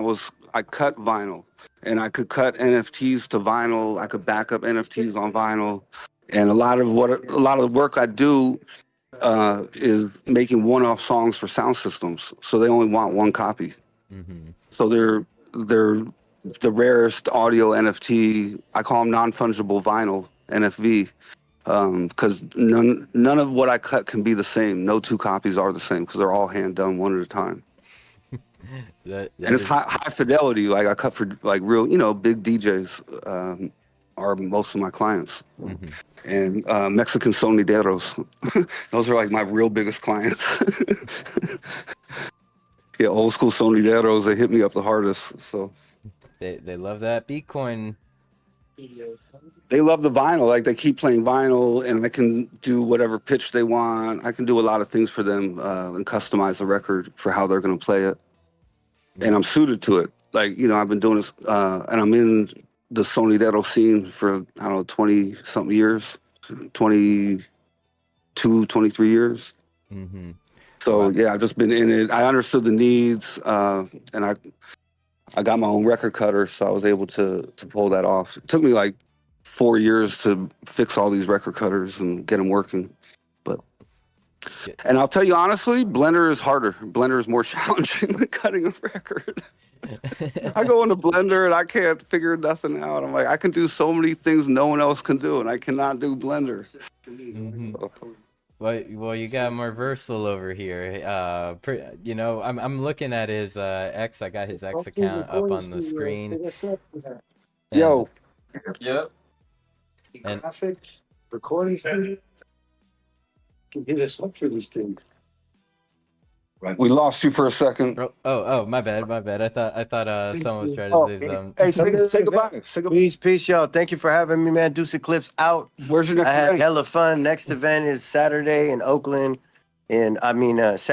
I cut vinyl. And I could cut NFTs to vinyl. I could back up NFTs on vinyl. And a lot of the work I do is making one-off songs for sound systems. So they only want one copy. So they're the rarest audio NFT. I call them non-fungible vinyl, NFV, because none of what I cut can be the same. No two copies are the same because they're all hand done one at a time. That And it's is high fidelity. Like I cut for like real, big DJs are most of my clients. mhm. And Mexican sonideros. Those are like my real biggest clients. Yeah, old school sonideros. They hit me up the hardest. So They love that Bitcoin. they love the vinyl. Like they keep playing vinyl, and I can do whatever pitch they want. I can do a lot of things for them and customize the record for how they're going to play it. And I'm suited to it. Like I've been doing this, and I'm in the sonidero scene for I don't know 20 something years, 22, 23 years. Mm-hmm. So Wow. yeah, I've just been in it. I understood the needs, and I got my own record cutter, so I was able to pull that off. It took me like 4 years to fix all these record cutters and get them working. But Yeah. and I'll tell you honestly, Blender is harder. Blender is more challenging than cutting a record. I go into Blender and I can't figure nothing out. I'm like, I can do so many things no one else can do, and I cannot do Blender. Mhm. So, Well, you got more Versal over here. I'm looking at his X. I got his X account up on the screen, and Yo, Yep. and graphics, recording studio. Can hit us up for these things. we lost you for a second. my bad. I thought someone was trying to say something. Hey, say goodbye. Say goodbye. Peace, y'all. Thank you for having me, man. Deuce Eclipse out. Where's your next I had event? hella fun. Next event is Saturday in Oakland, San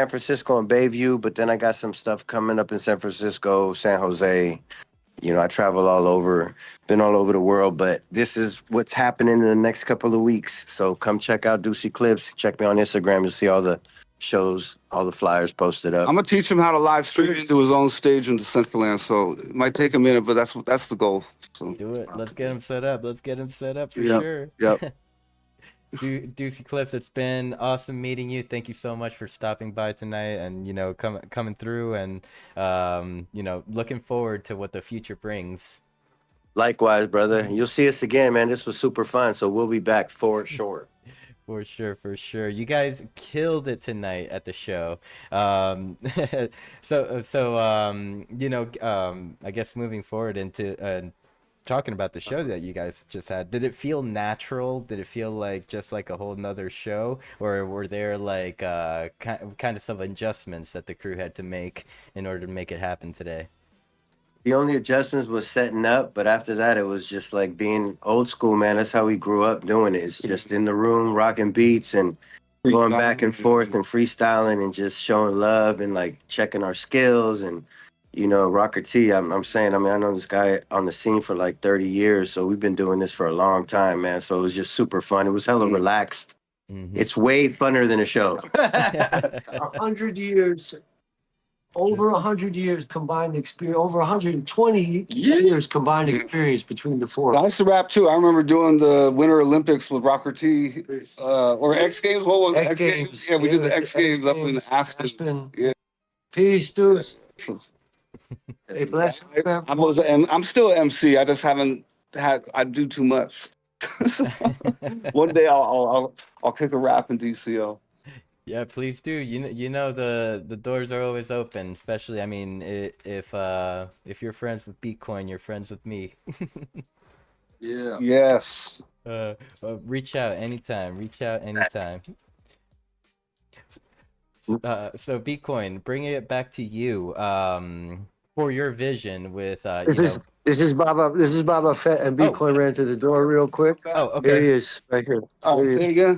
Francisco and Bayview. But then I got some stuff coming up in San Francisco, San Jose. I travel all over, been all over the world. But this is what's happening in the next couple of weeks. So come check out Deuce Eclipse. Check me on Instagram. You'll see all the shows, all the flyers posted up. I'm gonna teach him how to live stream into his own stage in Decentraland. So it might take a minute, but that's the goal. So Do it. Let's get him set up. For Yep, sure. yep. Deuce Eclipse, it's been awesome meeting you. Thank you so much for stopping by tonight and coming through and looking forward to what the future brings. Likewise, brother. You'll see us again, man. This was super fun. So we'll be back for sure. For sure. You guys killed it tonight at the show. I guess moving forward into talking about the show that you guys just had, did it feel natural? Did it feel like just like a whole nother show, or were there like kind of some adjustments that the crew had to make in order to make it happen today? The only adjustments was setting up, but after that, it was just like being old school, man. That's how we grew up doing it. It's just in the room, rocking beats and going back and forth and freestyling and just showing love and like checking our skills. And, Rocker T, I'm saying, I know this guy on the scene for like 30 years. So we've been doing this for a long time, man. So it was just super fun. It was hella relaxed. Mhm. It's way funner than a show. 100 years, over 100 years combined experience, over 120 years combined experience between the four. I used to rap too. I remember doing the Winter Olympics with Rocker T, or X Games. What was X Games? Yeah, we did the X Games up in Aspen. Yeah. Peace, dudes. Hey, bless. I'm still MC. I just haven't had. I do too much. One day I'll kick a rap in DCO. Yeah, please do. The doors are always open, especially if you're friends with Bitcoin, you're friends with me. Yeah. Yes. Reach out anytime. So Bitcoin, bringing it back to you. For your vision with This is Baba Fett, and Bitcoin ran to the door real quick. Oh, okay. Here he is, right here. There you go.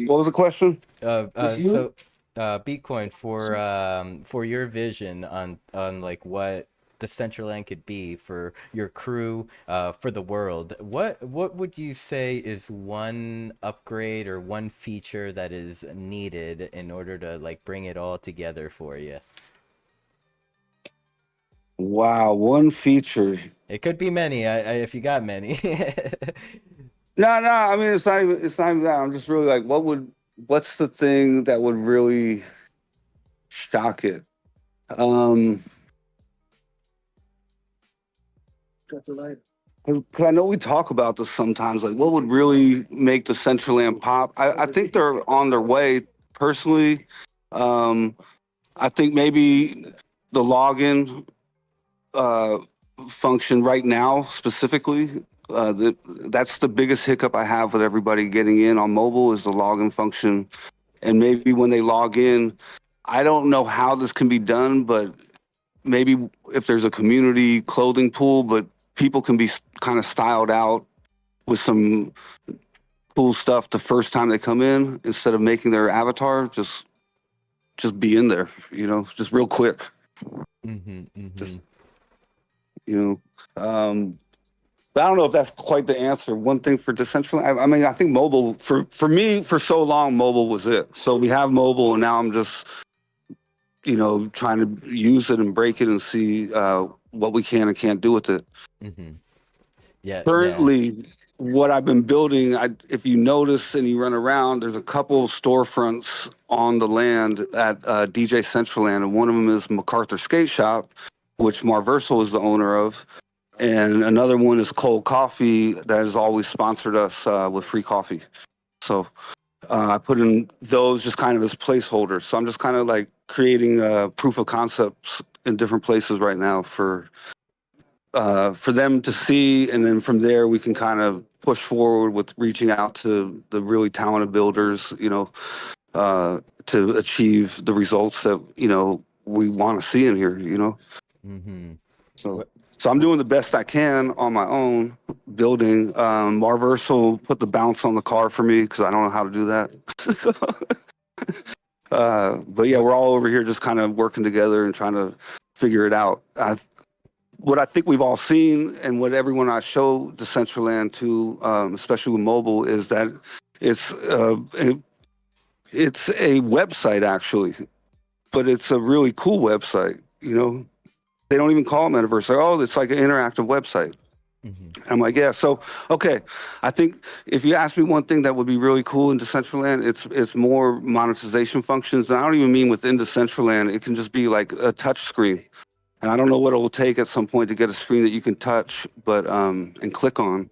What was the question? Bitcoin, for your vision on like what Decentraland could be for your crew, for the world, what would you say is one upgrade or one feature that is needed in order to like bring it all together for you? Wow, one feature. It could be many, if you got many. No. I mean, it's not even that. I'm just really like, what's the thing that would really shock it? Got the light. Because I know we talk about this sometimes, like what would really make the Decentraland pop? I think they're on their way. Personally, I think maybe the login uh, function right now specifically. That's the biggest hiccup I have with everybody getting in on mobile is the login function. And maybe when they log in, I don't know how this can be done, but maybe if there's a community clothing pool, but people can be kind of styled out with some cool stuff the first time they come in instead of making their avatar just be in there, just real quick. Just but I don't know if that's quite the answer. One thing for Decentraland, I mean, I think mobile for me for so long, mobile was it. So we have mobile, and now I'm just trying to use it and break it and see what we can and can't do with it. Yeah. Currently, what I've been building, if you notice and you run around, there's a couple of storefronts on the land at Decentraland, and one of them is MacArthur Skate Shop, which Marversal is the owner of. And another one is Cold Coffee that has always sponsored us with free coffee. So I put in those just kind of as placeholders. So I'm just kind of like creating proof of concepts in different places right now for them to see. And then from there, we can kind of push forward with reaching out to the really talented builders, to achieve the results that, we want to see in here, So I'm doing the best I can on my own building. Marversal put the bounce on the car for me because I don't know how to do that. But yeah, we're all over here just kind of working together and trying to figure it out. What I think we've all seen and what everyone I show Decentraland to, especially with mobile, is that it's a website actually, but it's a really cool website, They don't even call it metaverse. It's like an interactive website. I'm like, yeah. So, okay. I think if you ask me one thing that would be really cool in Decentraland, it's more monetization functions. And I don't even mean within Decentraland. It can just be like a touch screen. And I don't know what it will take at some point to get a screen that you can touch, but and click on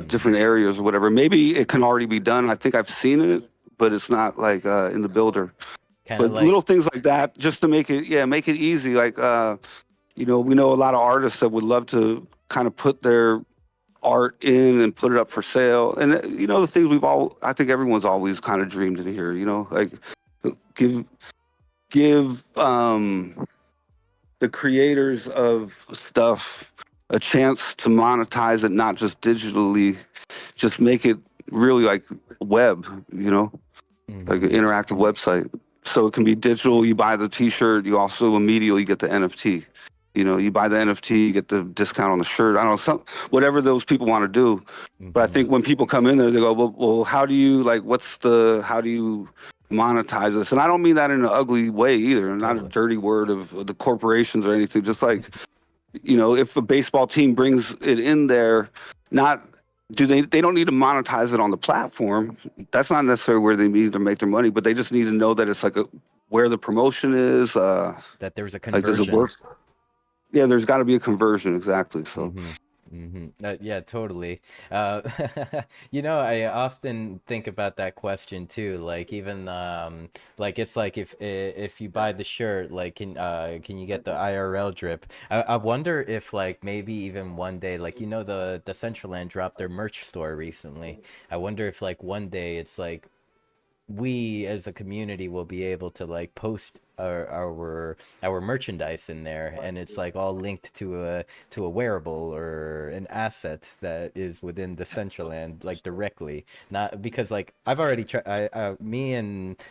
different areas or whatever. Maybe it can already be done. I think I've seen it, but it's not like in the builder. But little things like that, just to make it easy. Like, we know a lot of artists that would love to kind of put their art in and put it up for sale. And, the things I think everyone's always kind of dreamed in here, like give the creators of stuff a chance to monetize it, not just digitally, just make it really like web, like an interactive website. So it can be digital. You buy the T-shirt, you also immediately get the NFT. You buy the NFT, you get the discount on the shirt. I don't know, whatever those people want to do. But I think when people come in there, they go, well, how do you monetize this? And I don't mean that in an ugly way either, not a dirty word of the corporations or anything. Just like, if a baseball team brings it in there, they don't need to monetize it on the platform. That's not necessarily where they need to make their money, but they just need to know that it's like where the promotion is. That there's a conversion. Like, does it work? Yeah, there's got to be a conversion, exactly. So. Yeah, totally. I often think about that question too. Like even like it's like if you buy the shirt, like can you get the IRL drip? I wonder if like maybe even one day, like the Decentraland dropped their merch store recently. I wonder if like one day it's like we as a community will be able to like post our merchandise in there, and it's like all linked to a wearable or an asset that is within Decentraland, like directly. Not because like I've already tried. Me and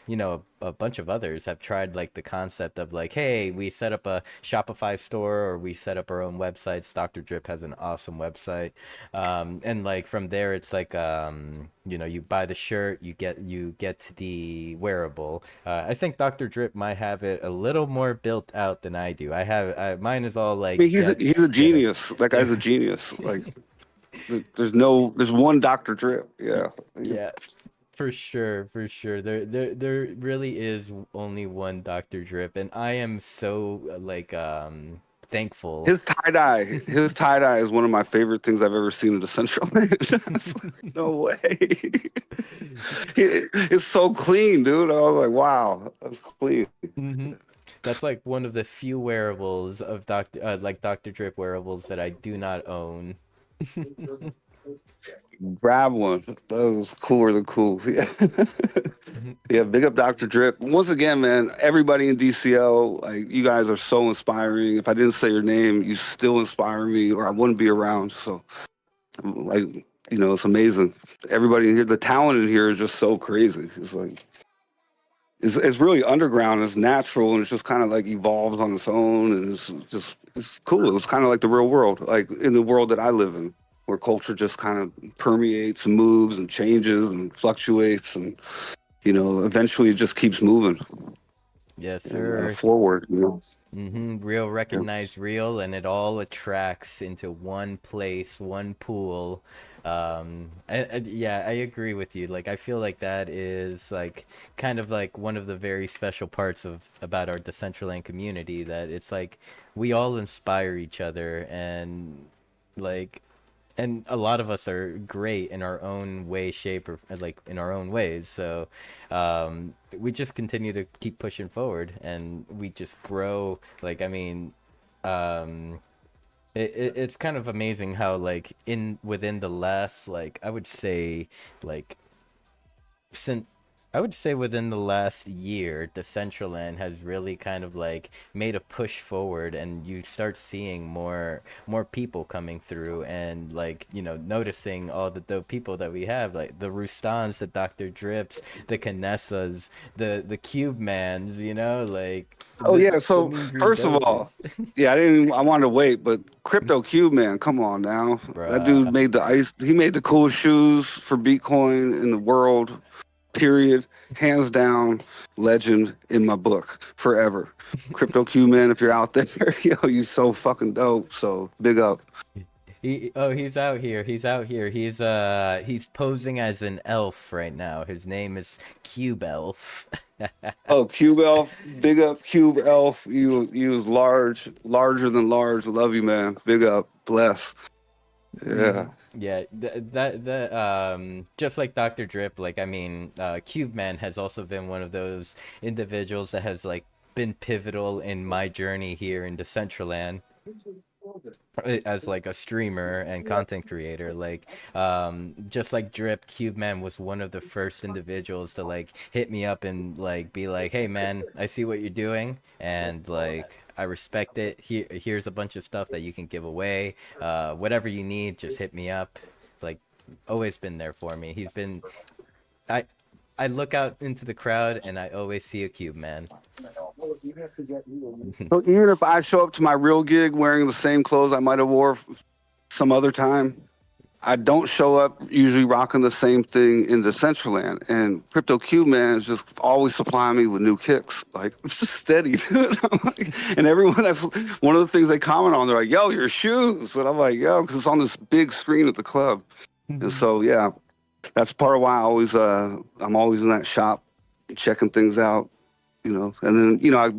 a bunch of others have tried like the concept of like, hey, we set up a Shopify store or we set up our own websites. Dr. Drip has an awesome website, and like from there it's like you buy the shirt, you get the wearable. I think Dr. Drip might have it a little more built out than I do. Mine is all like. I mean, he's a genius. That guy's a genius. Like, there's one Dr. Drip. Yeah. Yeah. For sure. There really is only one Dr. Drip, and I am so like thankful. His tie dye is one of my favorite things I've ever seen in Decentraland. No way. It's so clean, dude. I was like, wow, that's clean. Mm-hmm. That's like one of the few wearables of Dr. Drip wearables that I do not own. Grab one. That was cooler than cool. Yeah. Yeah, big up Dr. Drip. Once again, man, everybody in DCL, like you guys are so inspiring. If I didn't say your name, you still inspire me or I wouldn't be around. So like, it's amazing. Everybody in here, the talent in here is just so crazy. It's like it's really underground, it's natural, and it's just kind of like evolves on its own, and it's cool. It's kind of like the real world, like in the world that I live in, where culture just kind of permeates and moves and changes and fluctuates, and eventually it just keeps moving. Yes, sir. Forward. Real recognize real, and it all attracts into one place, one pool. Yeah, I agree with you. Like, I feel like that is like kind of like one of the very special parts about our Decentraland community, that it's like we all inspire each other, and like and a lot of us are great in our own way, shape, or like in our own ways. So we just continue to keep pushing forward, and we just grow. Like, I mean, it's kind of amazing how like within the last, like, I would say, like, since I would say within the last year, Decentraland has really kind of like made a push forward, and you start seeing more people coming through, and like, noticing all the dope people that we have, like the Roustans, the Dr. Drips, the Canessas, the Cube Mans, like. Oh yeah. So first of all, yeah, I wanted to wait, but Crypto Cube, man, come on now. That dude Bruh. made he made the coolest shoes for Bitcoin in the world. Period. Hands down, legend in my book forever. Crypto Q, man, if you're out there, you so fucking dope. So big up. He's out here. He's posing as an elf right now. His name is Cube Elf. Oh, Cube Elf, big up Cube Elf. You larger than large. Love you, man. Big up, bless. Yeah. Yeah, just like Dr. Drip, like, I mean, Cube Man has also been one of those individuals that has like been pivotal in my journey here in Decentraland as like a streamer and content creator. Like, just like Drip, Cube Man was one of the first individuals to like hit me up and like be like, hey man, I see what you're doing, and like, I respect it. Here's a bunch of stuff that you can give away. Whatever you need, just hit me up. Like, always been there for me. He's been. I look out into the crowd and I always see a Cube Man. So even if I show up to my real gig wearing the same clothes I might have wore some other time, I don't show up usually rocking the same thing in Decentraland. And Crypto Q, man, is just always supplying me with new kicks. Like, it's just steady, dude. And everyone, that's one of the things they comment on. They're like, yo, your shoes. And I'm like, yo, because it's on this big screen at the club. And so, yeah, that's part of why I'm always in that shop checking things out, And then, I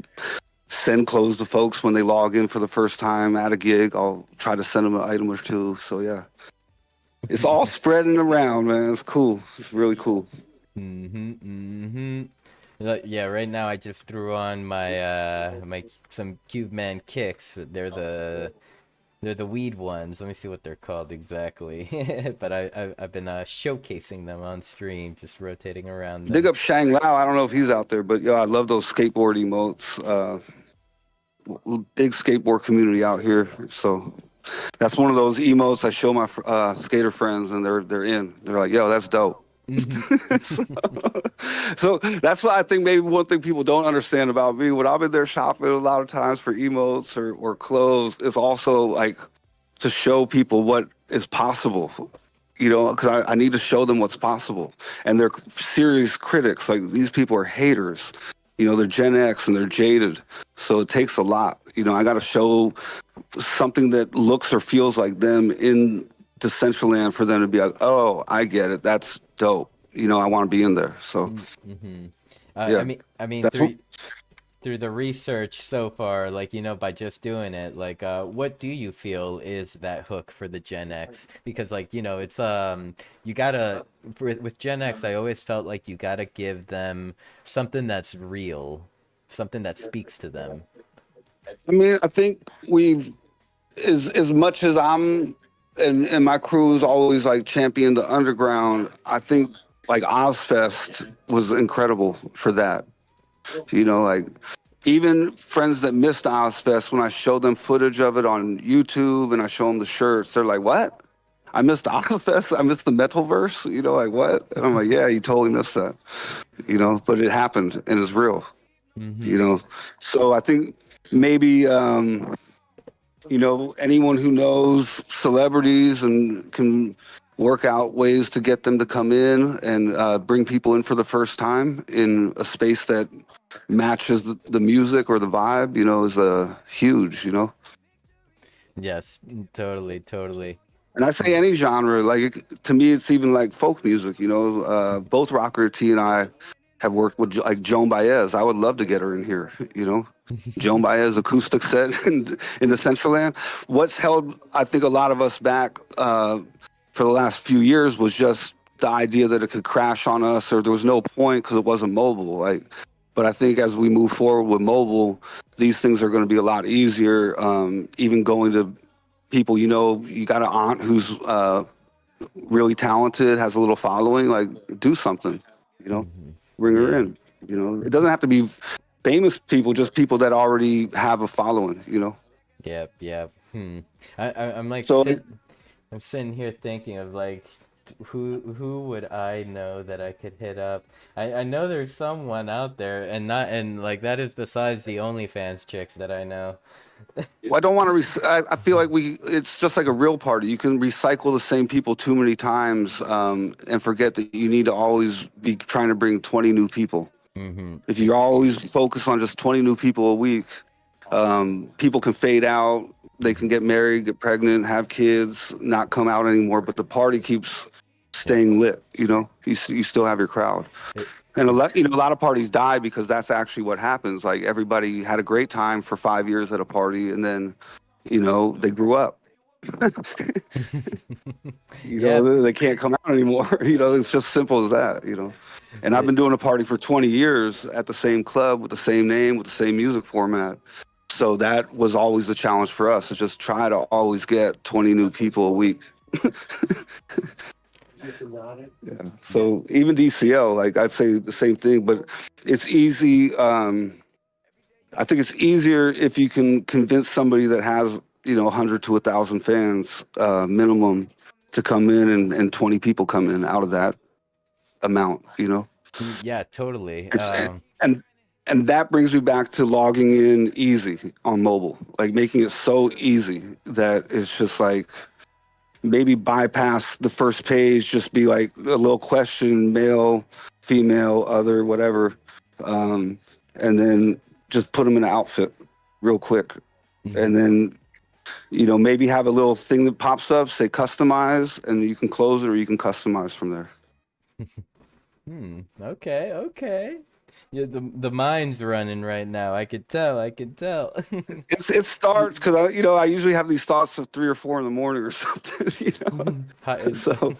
send clothes to folks when they log in for the first time at a gig. I'll try to send them an item or two. So, yeah. It's all spreading around, man. It's cool. It's really cool. Yeah, right now I just threw on my some Cube Man kicks. They're the weed ones. Let me see what they're called exactly. But I've been showcasing them on stream, just rotating around them. Big up Shang Lao. I don't know if he's out there, but I love those skateboard emotes. Big skateboard community out here. So that's one of those emotes I show my skater friends, and they're in. They're like, yo, that's dope. So that's what I think maybe one thing people don't understand about me. When I'm in there shopping a lot of times for emotes or clothes, it's also like to show people what is possible, because I need to show them what's possible. And they're serious critics. Like, these people are haters. They're Gen X and they're jaded. So it takes a lot. I got to show something that looks or feels like them in Decentraland for them to be like, oh, I get it. That's dope. I want to be in there. So, yeah. I mean, through the research so far, like, by just doing it, like, what do you feel is that hook for the Gen X? Because, like, it's you gotta with Gen X, I always felt like you gotta give them something that's real, something that speaks to them. I mean, I think we've as much as I'm and my crew is always like champion the underground. I think like Ozfest was incredible for that. Like even friends that missed Ozfest, when I showed them footage of it on YouTube and I show them the shirts, they're like, "What? I missed Ozfest? I missed the Metalverse? Like what?" And I'm like, "Yeah, you totally missed that. But it happened and it's real. Mm-hmm. So I think maybe anyone who knows celebrities and can work out ways to get them to come in and bring people in for the first time in a space that matches the music or the vibe, is huge. Yes, totally, totally. And I say any genre, like to me, it's even like folk music. Both Rocker T and I have worked with like Joan Baez. I would love to get her in here. Joan Baez acoustic set in the Decentraland. What's held, I think, a lot of us back for the last few years was just the idea that it could crash on us, or there was no point because it wasn't mobile. But I think as we move forward with mobile, these things are going to be a lot easier. Even going to people, you got an aunt who's really talented, has a little following, like do something, Mm-hmm. bring her Yeah. in. It doesn't have to be famous people, just people that already have a following. Yep, yep. I'm like So I'm sitting here thinking of like who would I know that I could hit up? I know there's someone out there, and like that is besides the OnlyFans chicks that I know. I don't want to. I feel like it's just like a real party. You can recycle the same people too many times and forget that you need to always be trying to bring 20 new people. Mm-hmm. If you always focus on just 20 new people a week, people can fade out. They can get married, get pregnant, have kids, not come out anymore. But the party keeps staying lit. You still have your crowd. It, And a lot of parties die because that's actually what happens. Like everybody had a great time for 5 years at a party, and then, they grew up. yep. They can't come out anymore. It's just simple as that. And I've been doing a party for 20 years at the same club with the same name, with the same music format. So that was always the challenge for us, is just try to always get 20 new people a week. Yeah. So even DCL, like I'd say the same thing, but it's easy. I think it's easier if you can convince somebody that has 100 to 1,000 fans minimum to come in, and 20 people come in out of that amount. Yeah, totally. And and that brings me back to logging in easy on mobile, like making it so easy that it's just like maybe bypass the first page, just be like a little question, male, female, other, whatever, and then just put them in an outfit real quick, and then maybe have a little thing that pops up, say customize, and you can close it or you can customize from there. Okay, okay. Yeah, the mind's running right now. I could tell. I could tell. It starts because I usually have these thoughts of 3 or 4 in the morning or something. So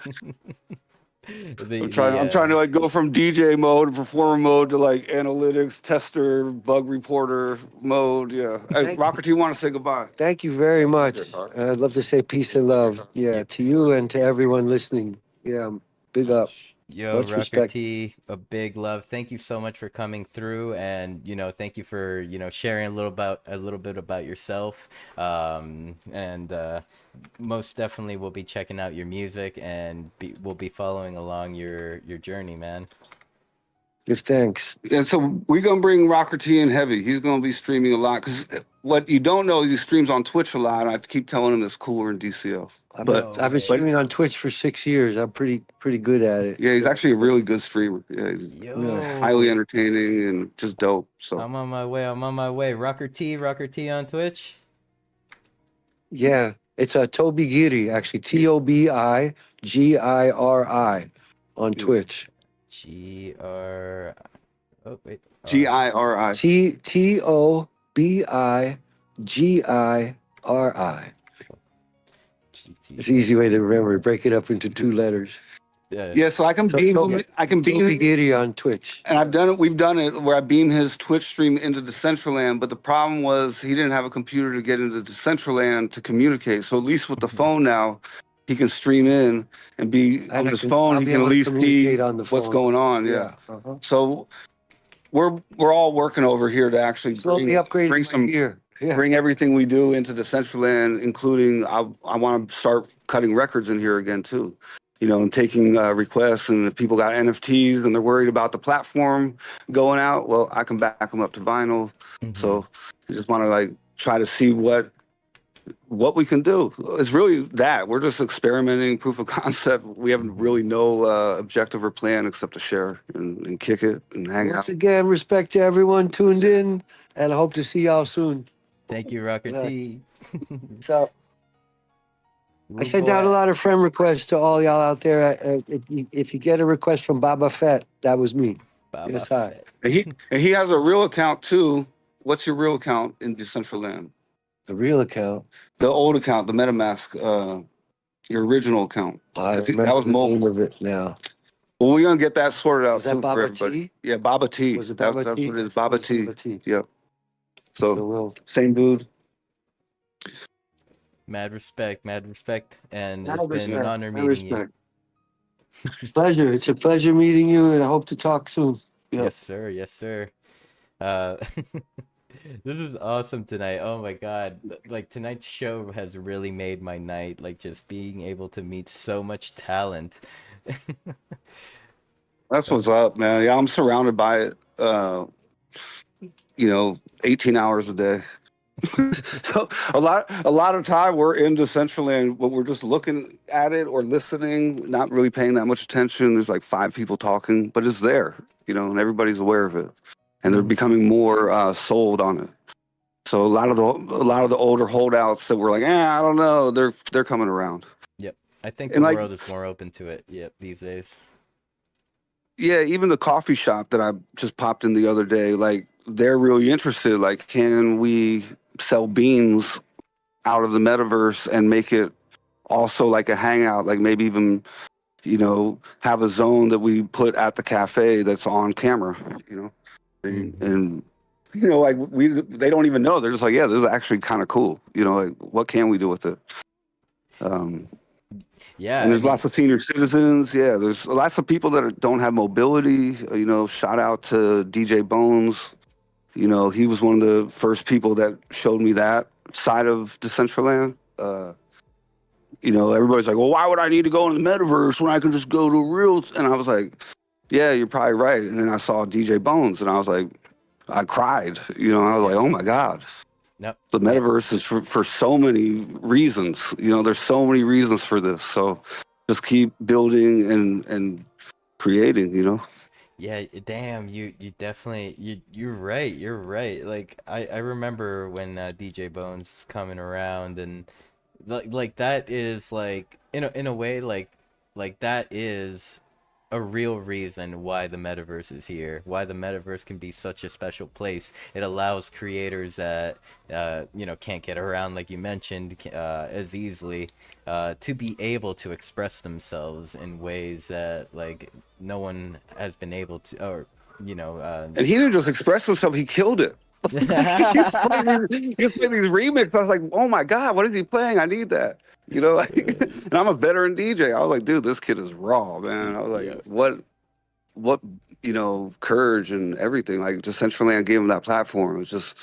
the I'm trying to like go from DJ mode, performer mode to like analytics, tester, bug reporter mode. Yeah. Hey, Rocker, do you want to say goodbye? Thank you very much. I'd love to say peace and love. Yeah, to you and to everyone listening. Yeah, big up. Yo, Much Rocker respect. T, a big love. Thank you so much for coming through, and thank you for sharing a little bit about yourself. And most definitely, we'll be checking out your music, and we'll be following along your journey, man. Give thanks. Yeah, so we're gonna bring Rocker T in heavy. He's gonna be streaming a lot because what you don't know, he streams on Twitch a lot. I have to keep telling him it's cooler in DCL. But I've been streaming on Twitch for 6 years. I'm pretty good at it. yeah, he's actually a really good streamer. Yeah, he's Yo, highly entertaining and just dope. So I'm on my way. I'm on my way. Rocker T on Twitch. Yeah, it's a Toby Giri, actually. TOBIGIRI on Twitch. GR. Oh wait. Giri. Tobigiri. It's an easy way to remember. Break it up into 2 letters. Yeah, so I can beam him. I can beam him. Tobigiri on Twitch. And I've done it. We've done it where I beam his Twitch stream into Decentraland. But the problem was he didn't have a computer to get into Decentraland to communicate. So at least with the phone now, he can stream in and be on his phone. He can at least see what's going on. Yeah. So we're all working over here to actually bring everything we do into Decentraland, including I want to start cutting records in here again too. You know, and taking requests, and if people got NFTs and they're worried about the platform going out, well, I can back them up to vinyl. So I just want to like try to see what we can do. It's really that we're just experimenting, proof of concept. We haven't really no objective or plan except to share and kick it and hang out. Once again, respect to everyone tuned in, and I hope to see y'all soon. Thank you, Rocker T. So I sent out a lot of friend requests to all y'all out there. If you get a request from Baba Fett, that was me. Yes, hi. And he has a real account too. What's your real account in Decentraland? The real account. The old account, the MetaMask, your original account. I think that was the name of it now. Well, we're gonna get that sorted out. Is that Baba T? Yeah, Baba T. Was it Baba That's T? what it is. Baba T. Baba T. Yep. So same dude. Mad respect, and it's been an honor meeting you. Pleasure. It's a pleasure meeting you, and I hope to talk soon. Yep. Yes, sir. Yes, sir. This is awesome tonight. Oh my God. Like tonight's show has really made my night. Like just being able to meet so much talent. That's what's up, man. Yeah, I'm surrounded by it. 18 hours a day. So a lot of time we're in Decentraland, but we're just looking at it or listening, not really paying that much attention. There's like 5 people talking, but it's there, and everybody's aware of it, and they're becoming more sold on it. So a lot of the older holdouts that were like, I don't know, they're coming around. Yep, I think the world is more open to it. Yep, these days. Yeah, even the coffee shop that I just popped in the other day, like they're really interested. Like, can we sell beans out of the metaverse and make it also like a hangout? Like maybe even, have a zone that we put at the cafe that's on camera. And like they don't even know. They're just like, yeah, this is actually kind of cool. Like what can we do with it? Yeah, and there's lots of senior citizens. Yeah, there's lots of people that don't have mobility. Shout out to DJ Bones. He was one of the first people that showed me that side of Decentraland. Everybody's like, well, why would I need to go in the metaverse when I can just go to real? And I was like, yeah, you're probably right. And then I saw DJ Bones, and I was like, I cried. I was like, oh my God. Yep. The metaverse is for so many reasons. There's so many reasons for this. So just keep building and creating, Yeah, damn, you definitely you're right. Like I remember when DJ Bones was coming around, and like that is like in a way like that is a real reason why the metaverse is here, why the metaverse can be such a special place. It allows creators that can't get around, like you mentioned, as easily, to be able to express themselves in ways that like no one has been able to, or and he didn't just express himself, he killed it. He was playing these remixes. I was like, oh my God, what is he playing? I need that. And I'm a veteran DJ. I was like, dude, this kid is raw, man. I was like, what courage and everything. Like Decentraland gave him that platform. It was just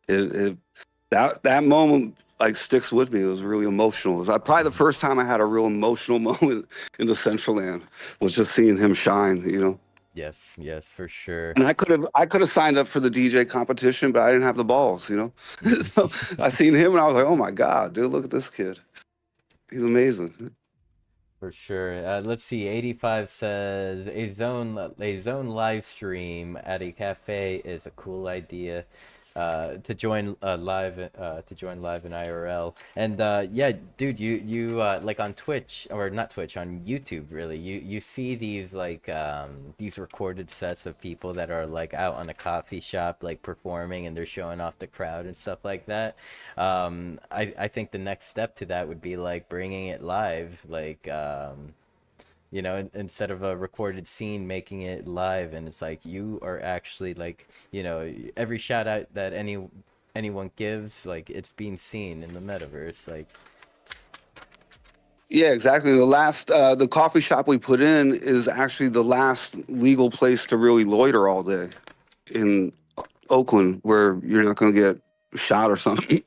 that moment like sticks with me. It was really emotional. It was probably the first time I had a real emotional moment in Decentraland was just seeing him shine, Yes, for sure. And I could have signed up for the DJ competition, but I didn't have the balls, So I seen him and I was like, oh my God, dude, look at this kid. He's amazing. For sure. Let's see. 85 says a zone live stream at a cafe is a cool idea. to join live in IRL. And yeah, dude, you like on Twitch, or not Twitch, on YouTube, really, you see these recorded sets of people that are like out on a coffee shop like performing, and they're showing off the crowd and stuff like that. I think the next step to that would be like bringing it live, like instead of a recorded scene, making it live, and it's like you are actually like, every shout out that anyone gives, like it's being seen in the metaverse, like. Yeah, exactly. The coffee shop we put in is actually the last legal place to really loiter all day in Oakland, where you're not going to get shot or something.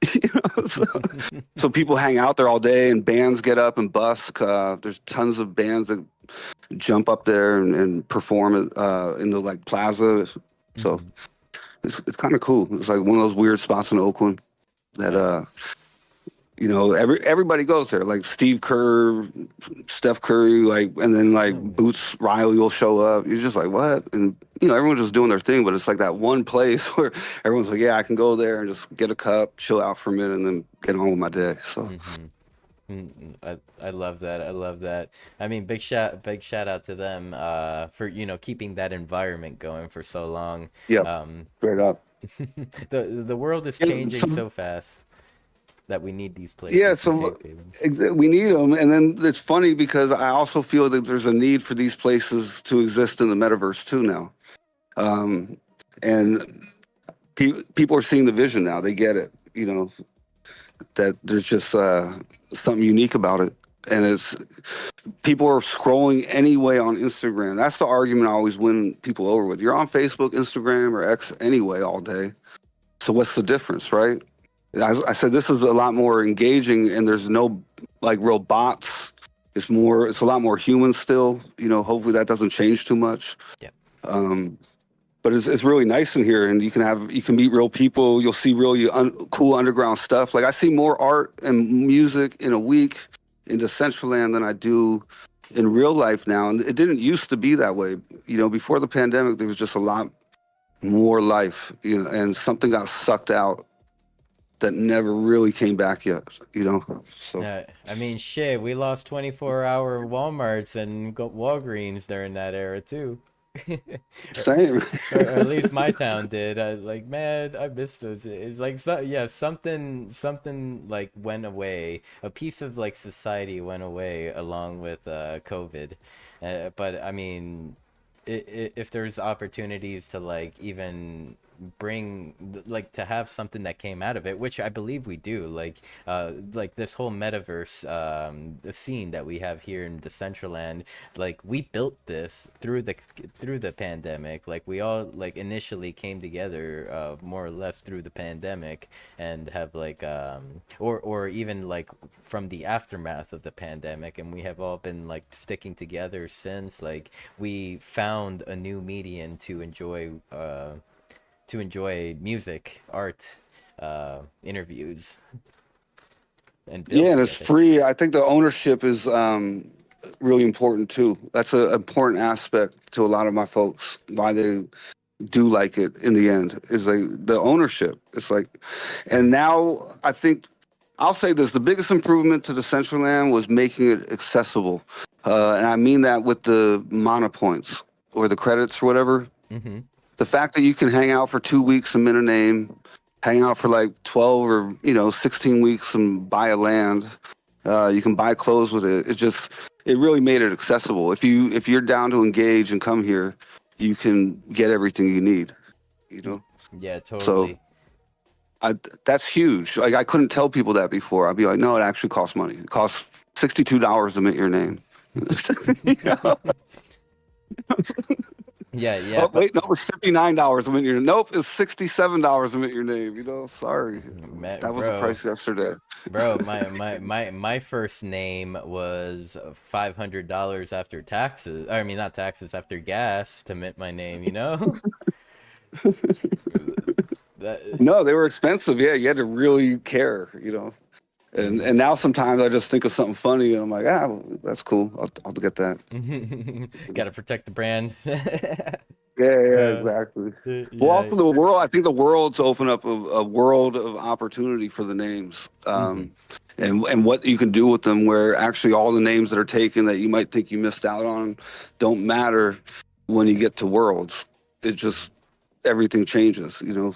So people hang out there all day, and bands get up and busk. There's tons of bands that jump up there and perform in the like plaza. So it's kind of cool. It's like one of those weird spots in Oakland that everybody goes there. Like Steve Kerr, Steph Curry, like, and then like Boots Riley will show up. You're just like, what? And everyone's just doing their thing, but it's like that one place where everyone's like, yeah, I can go there and just get a cup, chill out for a minute, and then get on with my day. So. I love that. I love that. I mean, big shout out to them for keeping that environment going for so long. Yeah, straight up. The world is changing so fast that we need these places. Yeah, so we need them. And then it's funny because I also feel that there's a need for these places to exist in the metaverse too now. And people are seeing the vision now. They get it, that there's just something unique about it. And it's people are scrolling anyway on Instagram. That's the argument I always win people over with. You're on Facebook, Instagram, or X anyway all day. So what's the difference, right? I said this is a lot more engaging, and there's no like real bots. It's a lot more human still. Hopefully that doesn't change too much. Yeah. But it's really nice in here, and you can meet real people. You'll see really cool underground stuff. Like I see more art and music in a week in Decentraland than I do in real life now, and it didn't used to be that way. Before the pandemic, there was just a lot more life. And something got sucked out that never really came back yet, so. Yeah, I mean, shit, we lost 24-hour Walmarts and Walgreens during that era too. Same. or at least my town did. Like, man, I missed those. It's like, something like went away. A piece of like society went away along with COVID. But I mean, if there's opportunities to like even bring like to have something that came out of it, which I believe we do, like this whole metaverse the scene that we have here in Decentraland, like we built this through the pandemic. Like we all like initially came together more or less through the pandemic, and have like or even like from the aftermath of the pandemic, and we have all been like sticking together since. Like we found a new medium to enjoy music, art, interviews, and build Yeah, and it's together. free. I think the ownership is really important too. That's an important aspect to a lot of my folks. Why they do like it in the end is like the ownership. It's like, and now I think I'll say this: the biggest improvement to the Decentraland was making it accessible, and I mean that with the mana points or the credits or whatever. Mm-hmm. The fact that you can hang out for 2 weeks and mint a name, hang out for like 12 or 16 weeks and buy a land. You can buy clothes with it. It really made it accessible. If you're down to engage and come here, you can get everything you need. Yeah, totally. So that's huge. Like I couldn't tell people that before. I'd be like, no, it actually costs money. It costs $62 to mint your name. Yeah. Oh, wait, no, it's $59 a mint your name. Nope, it's $67 a mint your name. Sorry. That was the price yesterday. Bro, my first name was $500 after taxes. I mean, not taxes, after gas to mint my name, No, they were expensive. Yeah, you had to really care, And now sometimes I just think of something funny and I'm like, well, that's cool. I'll get that. Gotta protect the brand. Yeah, exactly. Well, Yeah. also the world. I think the world's open up a world of opportunity for the names, and what you can do with them. Where actually all the names that are taken that you might think you missed out on don't matter when you get to worlds. It just everything changes, you know.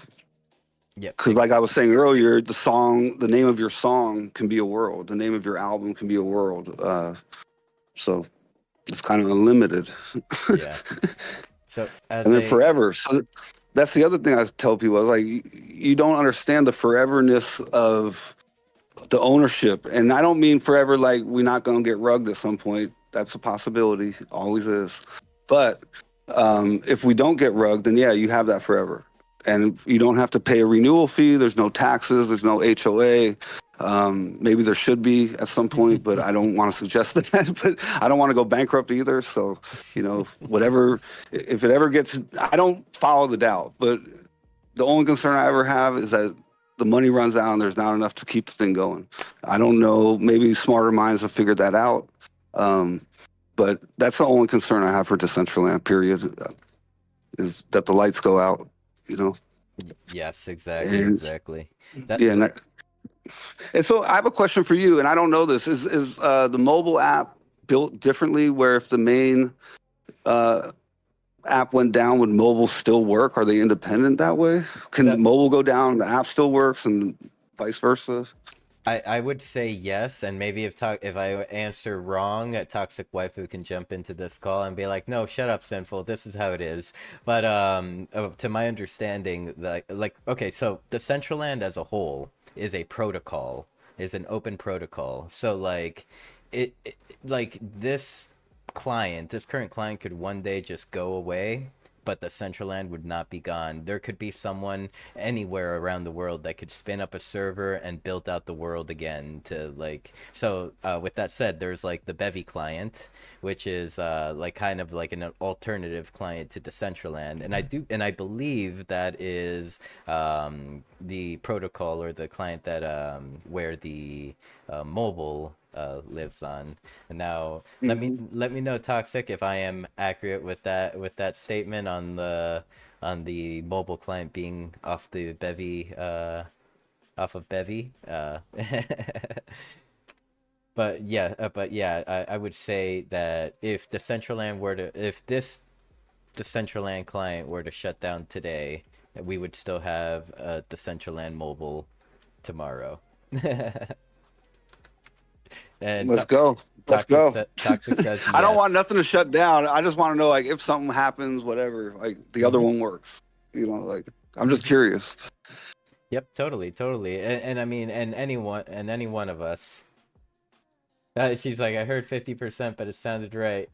Yep. Because like I was saying earlier, the name of your song can be a world. The name of your album can be a world. So it's kind of unlimited. Yeah. So as And then a forever. So that's the other thing I tell people. I was like, you don't understand the foreverness of the ownership. And I don't mean forever like we're not going to get rugged at some point. That's a possibility. Always is. But if we don't get rugged, then yeah, you have that forever. And you don't have to pay a renewal fee. There's no taxes. There's no HOA. Maybe there should be at some point, but I don't want to suggest that. But I don't want to go bankrupt either. So, you know, whatever, if it ever gets, I don't follow the Dow. But the only concern I ever have is that the money runs out and there's not enough to keep the thing going. I don't know. Maybe smarter minds have figured that out. But that's the only concern I have for Decentraland, period, is that the lights go out, you know? yes, exactly, And exactly. That yeah, and so I have a question for you, and I don't know this. Is the mobile app built differently where if the main app went down, would mobile still work? Are they independent that way? Can so mobile go down, the app still works, and vice versa? I would say yes, and maybe if I answer wrong, a toxic waifu can jump into this call and be like, "No, shut up, sinful. This is how it is." But to my understanding, like okay, so Decentraland as a whole is a protocol, is an open protocol. So like, like this current client could one day just go away, but the Decentraland would not be gone. There could be someone anywhere around the world that could spin up a server and build out the world again to like so with that said, there's like the Bevy client, which is like kind of like an alternative client to Decentraland. And I believe that is the protocol or the client that where the mobile lives on. And now let me know, Toxic, if I am accurate with that statement on the mobile client being off the Bevy off of Bevy. But yeah, I would say that if this Decentraland client were to shut down today, we would still have Decentraland mobile tomorrow. And Let's go. Let's go. Toxic says I don't want yes. nothing to shut down. I just want to know, like, if something happens, whatever, like the other one works. You know, like I'm just curious. Yep, totally. And I mean, and any one of us. She's like, I heard 50%, but it sounded right.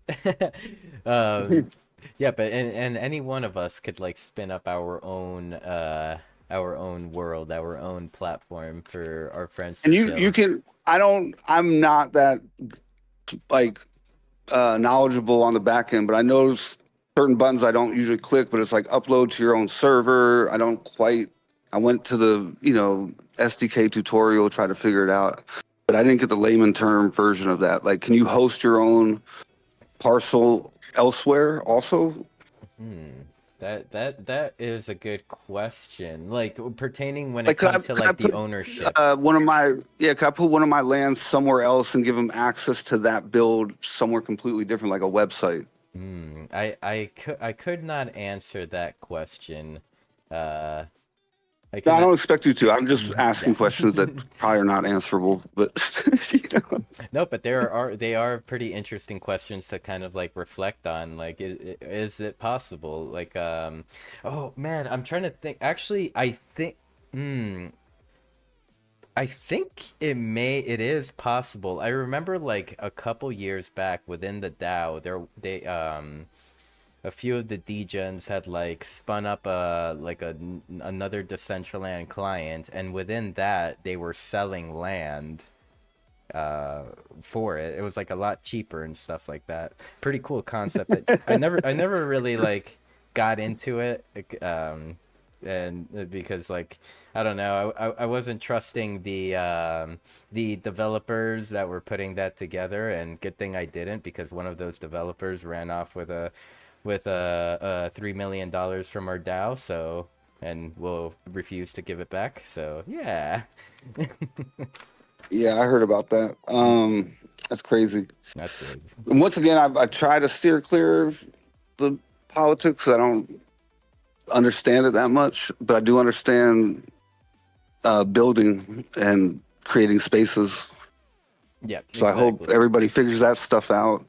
Yeah, but and any one of us could like spin up our own world, our own platform for our friends And to you chill. can. I'm not that like knowledgeable on the back end, but I notice certain buttons I don't usually click, but it's like upload to your own server. I don't quite. I went to the SDK tutorial, try to figure it out, but I didn't get the layman term version of that. Like, can you host your own parcel elsewhere also? Hmm. That is a good question. Like pertaining when it Like, comes to could I like the put ownership. one of my could I put one of my lands somewhere else and give them access to that build somewhere completely different, like a website? Hmm. I could not answer that question. Uh, I No, could I not. don't expect you to. I'm just asking Yeah. questions that probably are not answerable. But you know. No, but they are pretty interesting questions to kind of like reflect on. Like, is it possible? Like, oh man, I'm trying to think. Actually, hmm, I think it is possible. I remember like a couple years back within the DAO, a few of the degens had like spun up another Decentraland client, and within that they were selling land for it. It was like a lot cheaper and stuff like that. Pretty cool concept. I never really like got into it, and because like I don't know, I wasn't trusting the developers that were putting that together, and good thing I didn't, because one of those developers ran off with with $3 million from our DAO, so, and we'll refuse to give it back. So yeah. Yeah, I heard about that. That's crazy. That's crazy. And once again, I try to steer clear of the politics. I don't understand it that much, but I do understand building and creating spaces. Yeah, So I hope exactly. everybody figures that stuff out.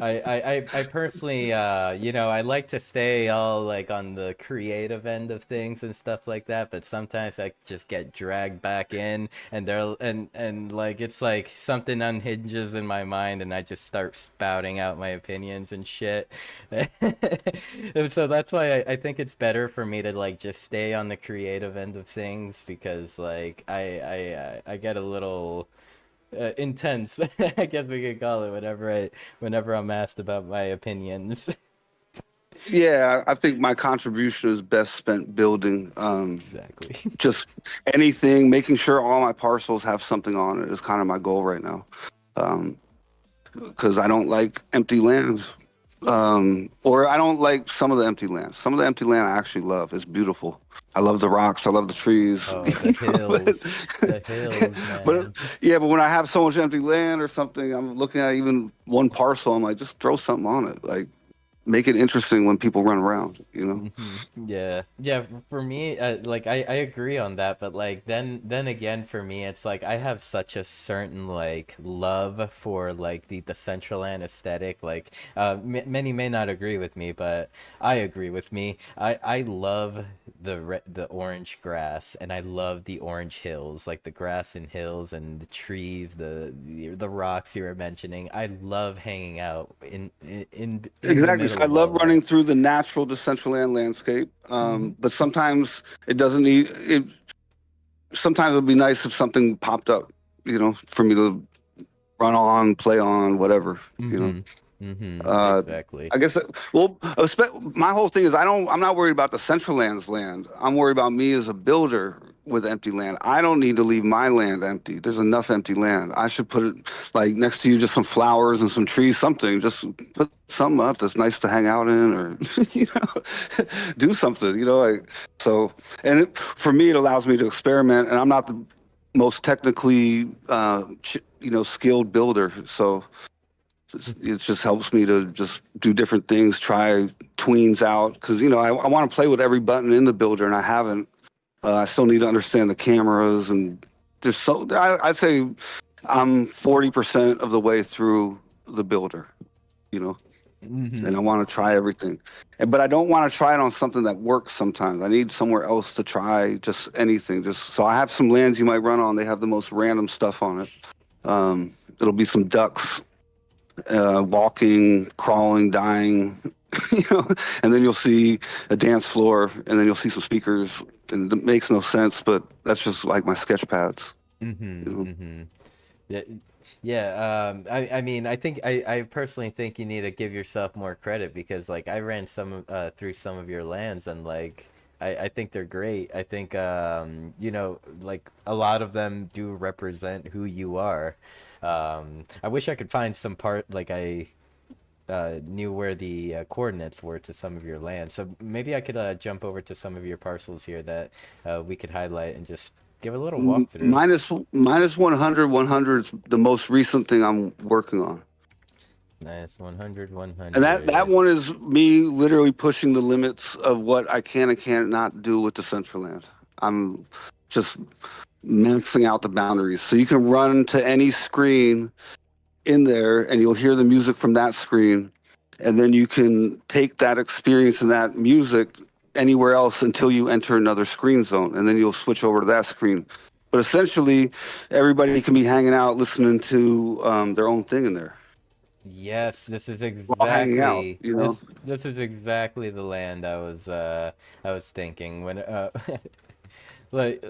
I personally, I like to stay all like on the creative end of things and stuff like that, but sometimes I just get dragged back in, and like it's like something unhinges in my mind, and I just start spouting out my opinions and shit. And so that's why I think it's better for me to like just stay on the creative end of things, because like I get a little intense, I guess we could call it, whenever I'm asked about my opinions. Yeah, I think my contribution is best spent building. Exactly. Just anything, making sure all my parcels have something on it is kind of my goal right now. Because I don't like empty lands. Or I don't like some of the empty land. Some of the empty land I actually love. It's beautiful. I love the rocks. I love the trees. Oh, the hills. The hills, But man. yeah, but when I have so much empty land or something, I'm looking at even one parcel. I'm like, just throw something on it. Like, make it interesting when people run around. You know? Yeah, yeah. For me, like I agree on that, but like then again, for me, it's like I have such a certain like love for like the Decentraland aesthetic. Like, many may not agree with me, but I agree with me. I love the orange grass, and I love the orange hills, like the grass and hills and the trees, the rocks you were mentioning. I love hanging out in the Exactly. So middle I of love all that. running through the natural Decentraland landscape. Hmm. But sometimes it doesn't need it. Sometimes it would be nice if something popped up, for me to run on, play on, whatever, you know. Mm-hmm. Mm-hmm. Uh, Exactly. I guess, well, my whole thing is I'm not worried about the Central Land's land. I'm worried about me as a builder with empty land. I don't need to leave my land empty. There's enough empty land. I should put it like next to you, just some flowers and some trees, something. Just put something up that's nice to hang out in, or do something. Like so. And for me, it allows me to experiment. And I'm not the most technically, skilled builder, so it just helps me to just do different things, try tweens out, because I want to play with every button in the builder, and I haven't. I still need to understand the cameras, and I'd say I'm 40% of the way through the builder, you know, Mm-hmm. and I want to try everything, but I don't want to try it on something that works. Sometimes I need somewhere else to try just anything. So I have some lands you might run on. They have the most random stuff on it. It'll be some ducks walking, crawling, dying, and then you'll see a dance floor, and then you'll see some speakers, and it makes no sense, but that's just like my sketch pads. Mm-hmm. You know? Mm-hmm. Yeah, yeah. I mean, I personally think you need to give yourself more credit, because like I ran through some of your lands, and like I think they're great. I think like a lot of them do represent who you are. I wish I could find some part, like I knew where the coordinates were to some of your land. So maybe I could jump over to some of your parcels here that we could highlight and just give a little walkthrough. Minus 100, 100 is the most recent thing I'm working on. Nice. 100, And that 100. one is me literally pushing the limits of what I can and can't not do with the Decentraland. I'm just maxing out the boundaries. So you can run to any screen in there, and you'll hear the music from that screen, and then you can take that experience and that music anywhere else until you enter another screen zone, and then you'll switch over to that screen. But essentially, everybody can be hanging out listening to their own thing in there Yes, this is while hanging out. exactly this is exactly the land I was thinking when like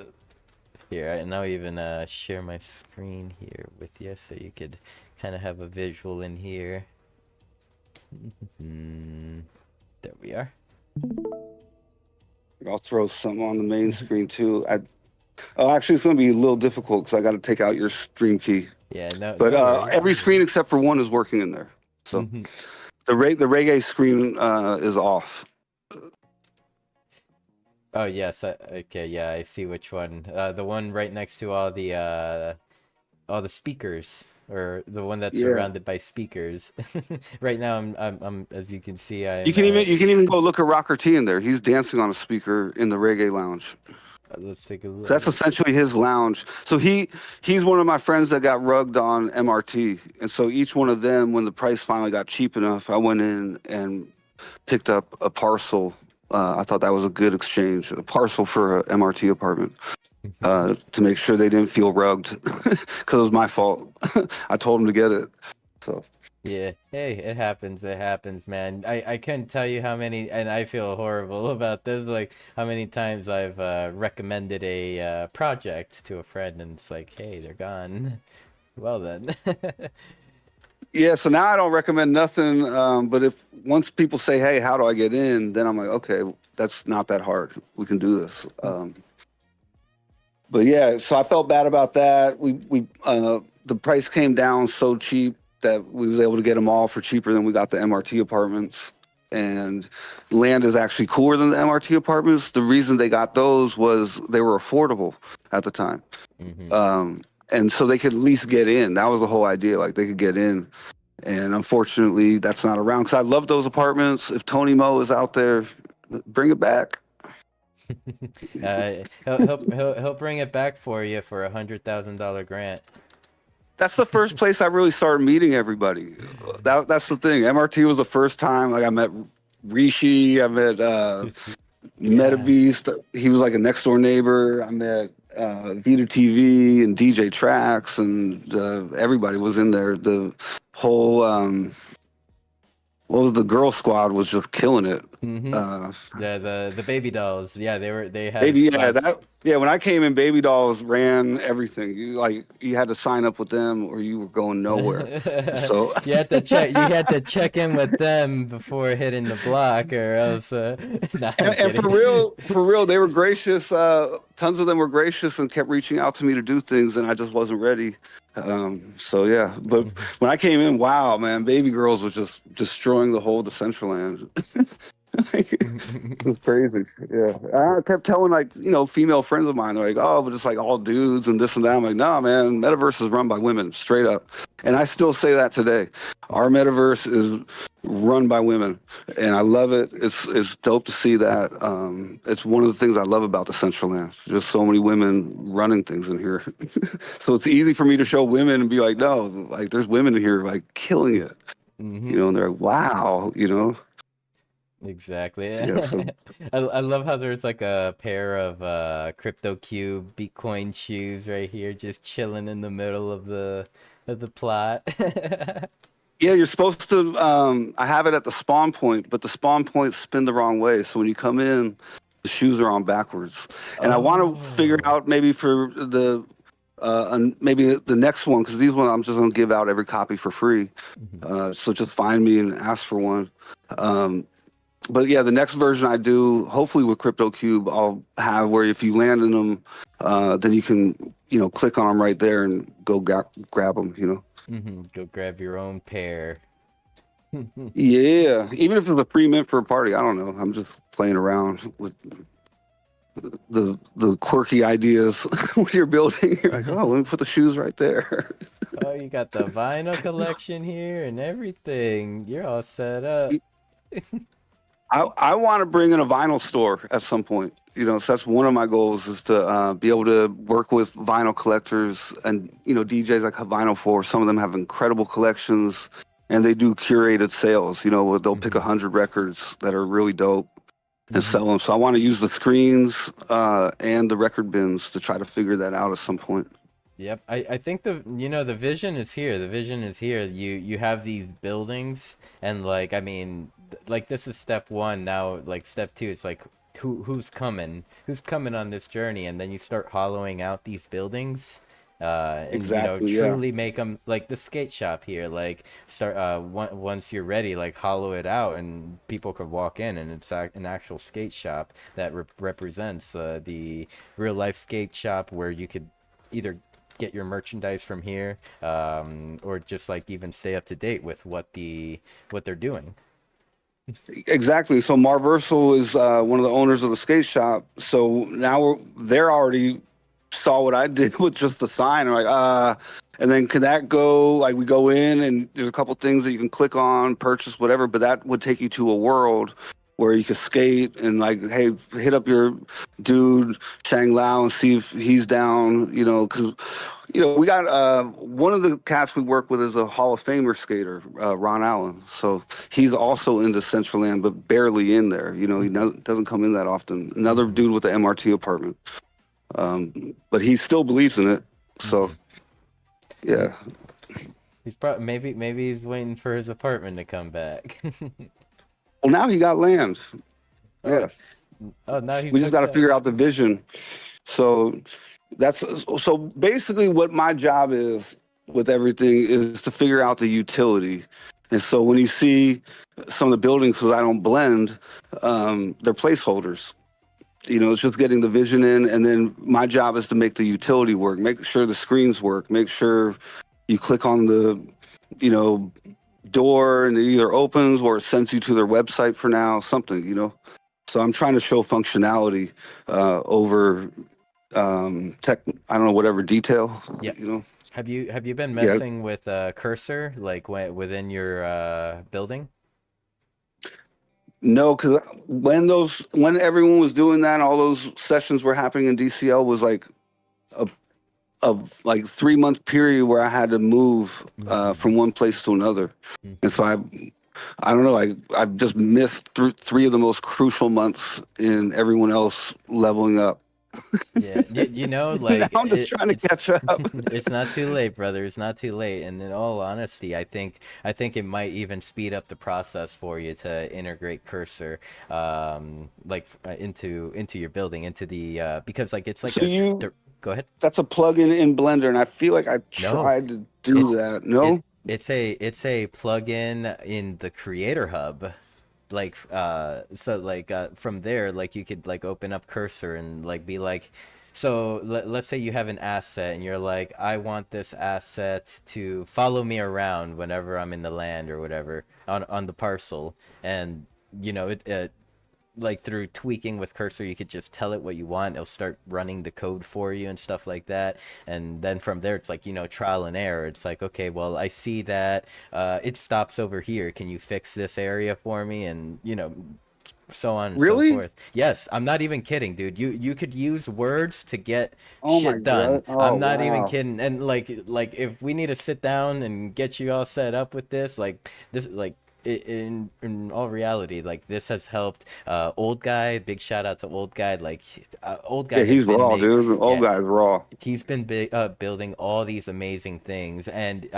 here, and I'll even share my screen here with you so you could kind of have a visual in here. There we are. I'll throw something on the main screen too. Actually, it's going to be a little difficult because I got to take out your stream key. Yeah, no, But no worries, every no screen worries. except for one is working in there. So The reggae screen is off. Oh yes, okay, yeah, I see which one. The one right next to all the speakers, or the one that's Yeah. surrounded by speakers. Right now, I'm as you can see, You I'm can even go look at Rocker T in there. He's dancing on a speaker in the reggae lounge. let's take a So that's look. essentially his lounge. So he's one of my friends that got rugged on MRT, and so each one of them, when the price finally got cheap enough, I went in and picked up a parcel. I thought that was a good exchange, a parcel for an MRT apartment, to make sure they didn't feel rugged, because it was my fault. I told them to get it. So Yeah, hey, it happens, man. I couldn't tell you how many, and I feel horrible about this, like how many times I've recommended a project to a friend, and it's like, hey, they're gone. Well then. yeah, so now I don't recommend nothing. But if once people say, "Hey, how do I get in?" then I'm like, "Okay, that's not that hard. We can do this." But yeah, so I felt bad about that. The price came down so cheap that we was able to get them all for cheaper than we got the MRT apartments. And land is actually cooler than the MRT apartments. The reason they got those was they were affordable at the time. And so they could at least get in. That was the whole idea. Like they could get in. And unfortunately, that's not around, because I love those apartments. If Tony Mo is out there, bring it back. He'll bring it back for you for $100,000 grant. That's the first place I really started meeting everybody. That's the thing. MRT was the first time. Like I met Rishi. I met Metabeast. He was like a next door neighbor. I met Vita TV and DJ Tracks, and everybody was in there. The whole the girl squad was just killing it. The baby dolls, yeah, they had Baby, spots. when I came in, Baby Dolls ran everything. You had to sign up with them or you were going nowhere. So You had to check in with them before hitting the block, or else nah, I'm and kidding. for real, they were gracious. Tons of them were gracious and kept reaching out to me to do things, and I just wasn't ready. So yeah, but when I came in, wow, man, Baby Girls was just destroying the whole Decentraland. It was crazy. Yeah, I kept telling female friends of mine, they're like, oh, but it's like all dudes and this and that. I'm like, nah, man, metaverse is run by women, straight up. And I still say that today. Our metaverse is run by women, and I love it. It's dope to see that. It's one of the things I love about Decentraland. Just so many women running things in here. So it's easy for me to show women and be like, no, like there's women in here like killing it. And they're like, wow, Exactly. Yeah, so I love how there's like a pair of crypto cube BEATKOIN shoes right here, just chilling in the middle of the plot. yeah, you're supposed to. I have it at the spawn point, but the spawn points spin the wrong way. So when you come in, the shoes are on backwards. And I want to figure out maybe for maybe the next one, because these ones I'm just gonna give out every copy for free. So just find me and ask for one. But yeah, the next version I do, hopefully with Crypto Cube, I'll have where if you land in them, then you can, click on them right there and go grab them, Go grab your own pair. Yeah, even if it's a free mint for a party, I don't know. I'm just playing around with the quirky ideas when you're building. You're like, oh, let me put the shoes right there. Oh, you got the vinyl collection here and everything. You're all set up. I want to bring in a vinyl store at some point. So that's one of my goals, is to be able to work with vinyl collectors and, DJs like have vinyl for. Some of them have incredible collections and they do curated sales, where they'll pick 100 records that are really dope and sell them. So I want to use the screens and the record bins to try to figure that out at some point. Yep, I think the vision is here. The vision is here. You have these buildings, and like, I mean, like this is step one. Now, like step two, it's like who's coming on this journey, and then you start hollowing out these buildings, and Exactly, truly make them like the skate shop here. Like start once you're ready, like hollow it out, and people could walk in, and it's an actual skate shop that represents the real life skate shop where you could either get your merchandise from here, or just like even stay up to date with what they're doing. Exactly. So Marversal is one of the owners of the skate shop. So now they're already saw what I did with just the sign. Like, and then can that go? Like, we go in and there's a couple things that you can click on, purchase, whatever. But that would take you to a world where you could skate and like, hey, hit up your dude Chang Lao and see if he's down. You know, because we got one of the cats we work with is a Hall of Famer skater, Ron Allen. So he's also into Decentraland, but barely in there. You know, he doesn't come in that often. Another dude with the MRT apartment, but he still believes in it. So yeah, He's probably maybe he's waiting for his apartment to come back. well, now he got land. Yeah. Oh, now he's We just got to figure out the vision. So so basically what my job is with everything is to figure out the utility. And so when you see some of the buildings, because I don't blend, they're placeholders. You know, it's just getting the vision in, and then my job is to make the utility work, make sure the screens work, make sure you click on the, door and it either opens or it sends you to their website for now, something. So I'm trying to show functionality over tech. I don't know, whatever detail. Yeah. Have you been Yeah. messing with cursor like within your building? No, because when everyone was doing that, all those sessions were happening in DCL was like a like 3-month period where I had to move from one place to another, and so I don't know. I've just missed three of the most crucial months in everyone else leveling up. Yeah, like Now I'm just trying to catch up. It's not too late, brother. It's not too late. And in all honesty, I think it might even speed up the process for you to integrate cursor, into your building, into the because like it's like So go ahead. That's a plugin in Blender, and I feel like I No, tried to do that. No, it's a plugin in the Creator Hub. Like so like from there, like you could like open up cursor and like be like, so let's say you have an asset and you're like, I want this asset to follow me around whenever I'm in the land or whatever on the parcel, and it like through tweaking with cursor, you could just tell it what you want. It'll start running the code for you and stuff like that. And then from there, it's like, trial and error. It's like, okay, well, I see that it stops over here. Can you fix this area for me? And, so on and really? so forth. Yes, I'm not even kidding, dude. You could use words to get Oh my shit done. God. Oh, I'm not even wow. kidding. And like if we need to sit down and get you all set up with this, like this, like in all reality, like this has helped old guy. Big shout out to old guy. Like old guy Yeah, has he's been raw, dude. Old yeah, guy's raw. he's been building all these amazing things, and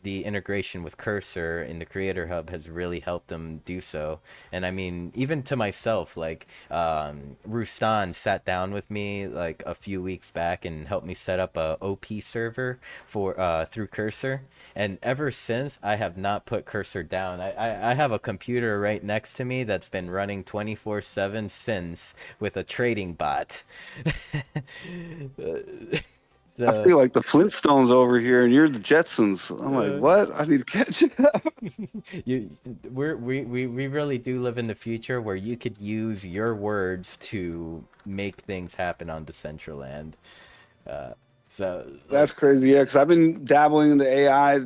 the integration with cursor in the Creator Hub has really helped him do so. And I mean, even to myself, like Roustan sat down with me like a few weeks back and helped me set up a OP server for through cursor, and ever since I have not put cursor down. I have a computer right next to me that's been running 24/7 since, with a trading bot. I feel like the Flintstones over here, and you're the Jetsons. I'm like, what? I need to catch up. We really do live in the future where you could use your words to make things happen on Decentraland. So That's crazy, yeah. Because I've been dabbling in the AI,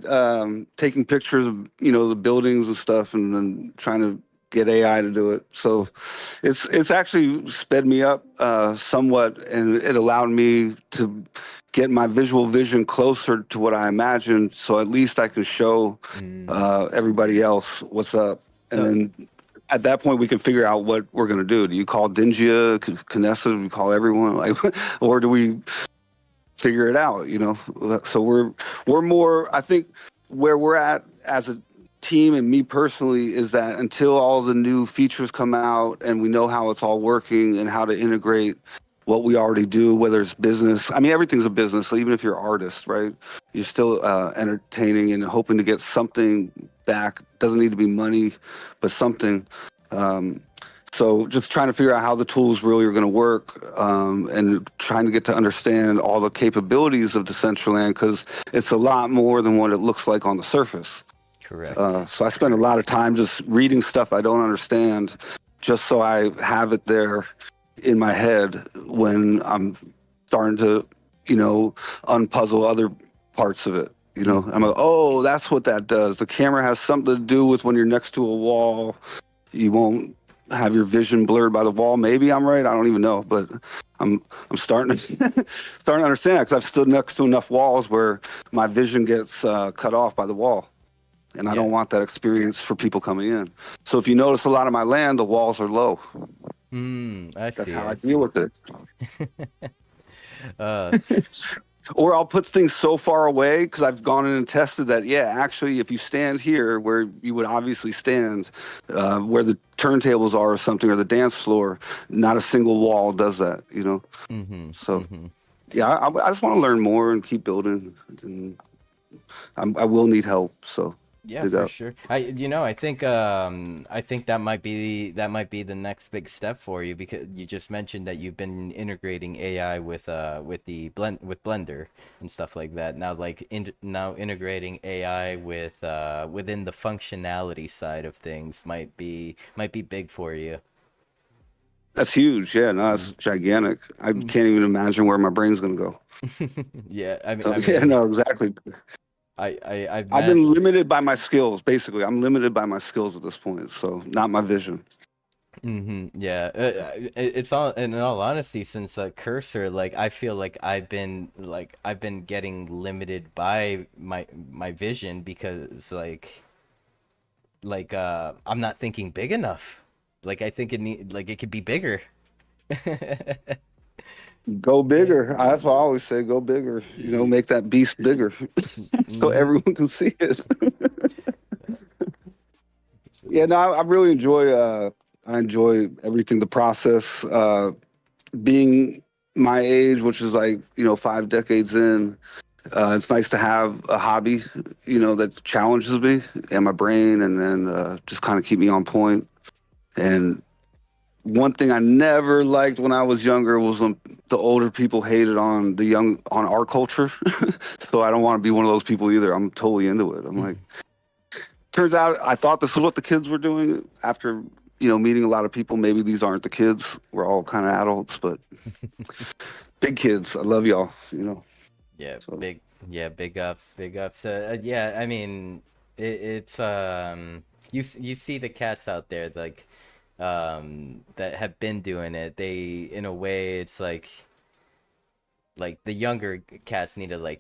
taking pictures of the buildings and stuff, and then trying to get AI to do it. So it's actually sped me up somewhat, and it allowed me to get my visual vision closer to what I imagined. So at least I can show everybody else what's up, and then at that point we can figure out what we're gonna do. Do you call Dingia, Canessa? Do we call everyone, like, or do we figure it out? So we're more, I think, where we're at as a team and me personally is that until all the new features come out and we know how it's all working and how to integrate what we already do, whether it's business, I mean, everything's a business. So even if you're an artist, right, you're still entertaining and hoping to get something back. Doesn't need to be money, but something. So just trying to figure out how the tools really are going to work, and trying to get to understand all the capabilities of Decentraland, because it's a lot more than what it looks like on the surface. Correct. So I spend a lot of time just reading stuff I don't understand, just so I have it there in my head when I'm starting to, unpuzzle other parts of it. I'm like, oh, that's what that does. The camera has something to do with when you're next to a wall, you won't have your vision blurred by the wall. Maybe I'm right. I don't even know, but I'm starting to starting to understand, because I've stood next to enough walls where my vision gets cut off by the wall. And I don't want that experience for people coming in. So if you notice, a lot of my land, the walls are low. That's how I deal with it. Or I'll put things so far away, because I've gone in and tested that, actually, if you stand here where you would obviously stand, where the turntables are or something, or the dance floor, not a single wall does that, So, I just want to learn more and keep building. And I will need help, so. Yeah, for sure. I think that might be the next big step for you, because you just mentioned that you've been integrating AI with Blender and stuff like that. Now, now integrating AI with within the functionality side of things might be big for you. That's huge. Yeah, no, it's gigantic. I can't even imagine where my brain's gonna go. Yeah, I mean, yeah, no, exactly. I've been limited by my skills. Basically, I'm limited by my skills at this point, so not my vision. Yeah, it's all, in all honesty, since Cursor, I feel like I've been getting limited by my vision, because I'm not thinking big enough. I think it could be bigger. Go bigger. That's what I always say. Go bigger. Make that beast bigger, so everyone can see it. Yeah, no, I really enjoy. I enjoy everything. The process. Being my age, which is 5 decades in, it's nice to have a hobby, that challenges me and my brain, and then just kind of keep me on point. And one thing I never liked when I was younger was when the older people hated on on our culture. So I don't want to be one of those people either. I'm totally into it. I'm like, turns out I thought this was what the kids were doing. After meeting a lot of people, maybe these aren't the kids. We're all kind of adults, but big kids. I love y'all. Yeah, So. big ups. Yeah, I mean, it's you see the cats out there that have been doing it. They, in a way, it's like the younger cats need to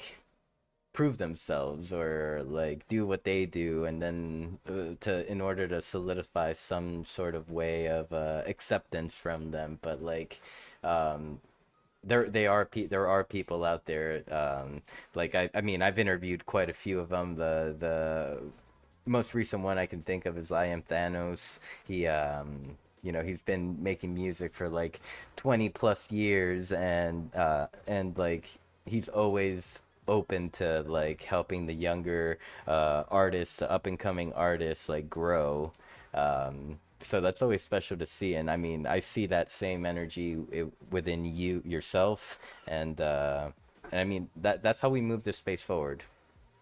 prove themselves, or do what they do, and then in order to solidify some sort of way of acceptance from them. But there are people out there, I mean, I've interviewed quite a few of them. The most recent one I can think of is I Am Thanos. He he's been making music for 20 plus years, and he's always open to helping the younger artists, the up and coming artists, grow. So that's always special to see, and I mean, I see that same energy within yourself, and I mean, that's how we move this space forward.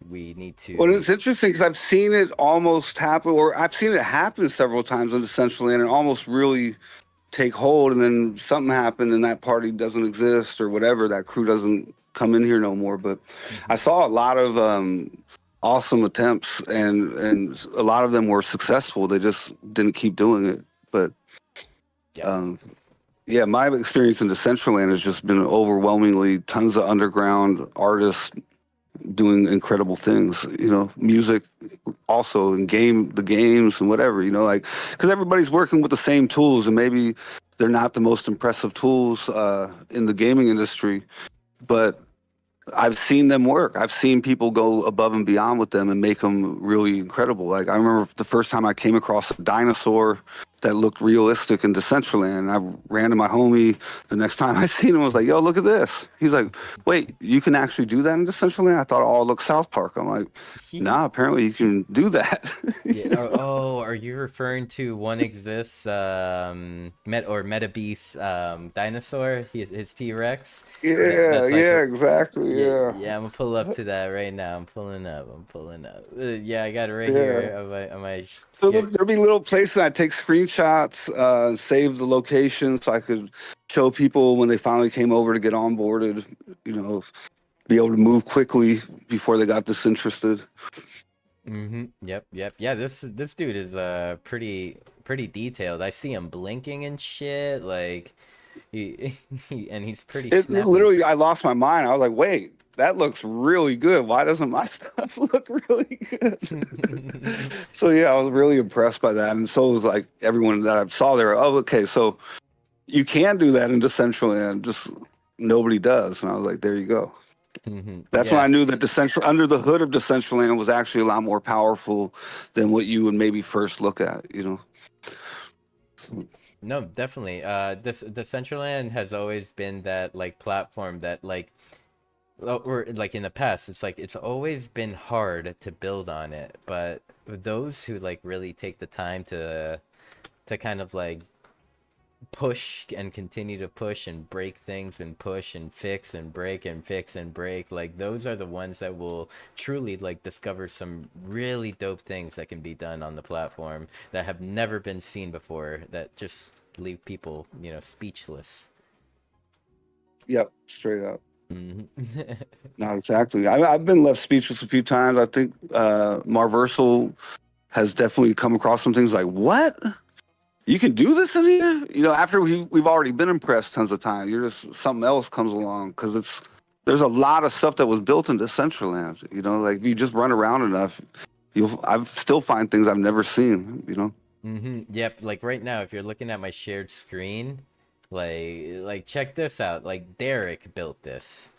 We need to. Well, it's interesting, because I've seen it almost happen, or I've seen it happen several times on Decentraland, and almost really take hold, and then something happened, and that party doesn't exist, or whatever. That crew doesn't come in here no more. But I saw a lot of awesome attempts, and a lot of them were successful. They just didn't keep doing it. But yeah, my experience in Decentraland has just been overwhelmingly tons of underground artists doing incredible things, music also, and the games and whatever, because everybody's working with the same tools, and maybe they're not the most impressive tools in the gaming industry, but I've seen them work. I've seen people go above and beyond with them and make them really incredible. I remember the first time I came across a dinosaur that looked realistic in Decentraland. I ran to my homie the next time I seen him. I was like, "Yo, look at this." He's like, "Wait, you can actually do that in Decentraland?" I thought it all looked South Park. I'm like, "Nah, apparently you can do that." Yeah. Oh, are you referring to One Exists, Meta Beast, dinosaur? His T-Rex. Yeah, That's like, yeah, exactly. yeah, Yeah, yeah. I'm gonna pull up to that right now. I'm pulling up. I'm pulling up. Yeah, I got it right yeah. here. Am I So scared? there'll be little places I take screenshots, save the location so I could show people when they finally came over to get onboarded, you know, be able to move quickly before they got disinterested. Yep. Yep. Yeah. This dude is pretty detailed. I see him blinking and shit. Like and he's pretty It snappy. literally, I lost my mind. I was like, wait, that looks really good. Why doesn't my stuff look really good? So yeah, I was really impressed by that. And so was like everyone that I saw there. Oh, okay. So you can do that in Decentraland, just nobody does. And I was like, there you go. That's when Yeah. I knew that under the hood of Decentraland was actually a lot more powerful than what you would maybe first look at, you know? No, definitely. This Decentraland has always been that like platform that like, or like in the past, it's like it's always been hard to build on it, but those who like really take the time to kind of like push and continue to push and break things and push and fix and break and fix and break, like those are the ones that will truly like discover some really dope things that can be done on the platform that have never been seen before, that just leave people, speechless. Yep, straight up. hmm No, exactly. I've been left speechless a few times. I think Marversal has definitely come across some things like, what? You can do this in here? You know, after we've already been impressed tons of times. You're just, something else comes along because there's a lot of stuff that was built in Decentraland. You know, like if you just run around enough, I still find things I've never seen, you know? Yep, like right now, if you're looking at my shared screen, like check this out. Like Derek built this.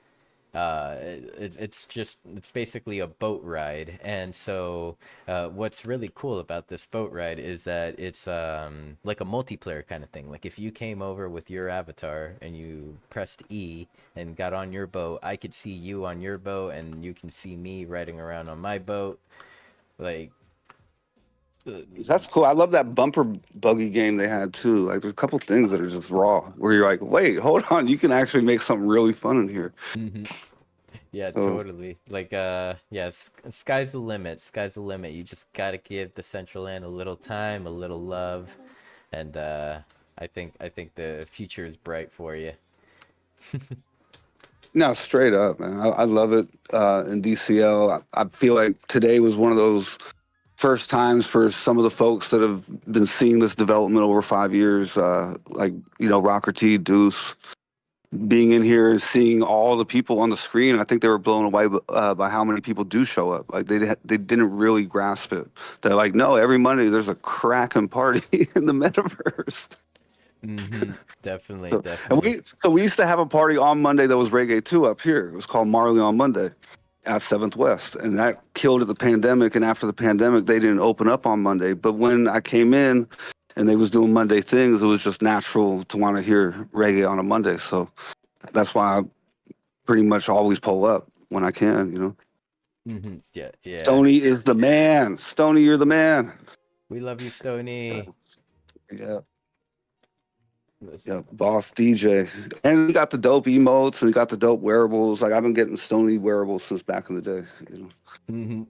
It's basically a boat ride, and so what's really cool about this boat ride is that it's like a multiplayer kind of thing. Like if you came over with your avatar and you pressed E and got on your boat, I could see you on your boat and you can see me riding around on my boat. Like That's cool. I love that bumper buggy game they had too. Like there's a couple things that are just raw where you're like, wait, hold on, you can actually make something really fun in here. yeah, So totally. Like yeah, sky's the limit. Sky's the limit. You just gotta give the Central Land a little time, a little love, and I think the future is bright for you. no, straight up, man. I love it in DCL. I feel like today was one of those first times for some of the folks that have been seeing this development over 5 years, like, you know, Rocker T, Deuce, being in here and seeing all the people on the screen. I think they were blown away by how many people do show up. Like they didn't really grasp it. They're like, no, every Monday there's a cracking party in the metaverse. Definitely, So, and definitely. we used to have a party on Monday that was reggae too up here. It was called Marley on Monday at 7th West, and that killed at the pandemic. And after the pandemic, they didn't open up on Monday. But when I came in and they was doing Monday things, it was just natural to want to hear reggae on a Monday. So that's why I pretty much always pull up when I can, you know. Yeah, yeah. Stony is the man. Stony, you're the man. We love you, Stony. Yeah. Yeah, boss DJ. And we got the dope emotes and we got the dope wearables. Like I've been getting Stony wearables since back in the day, you know. hmm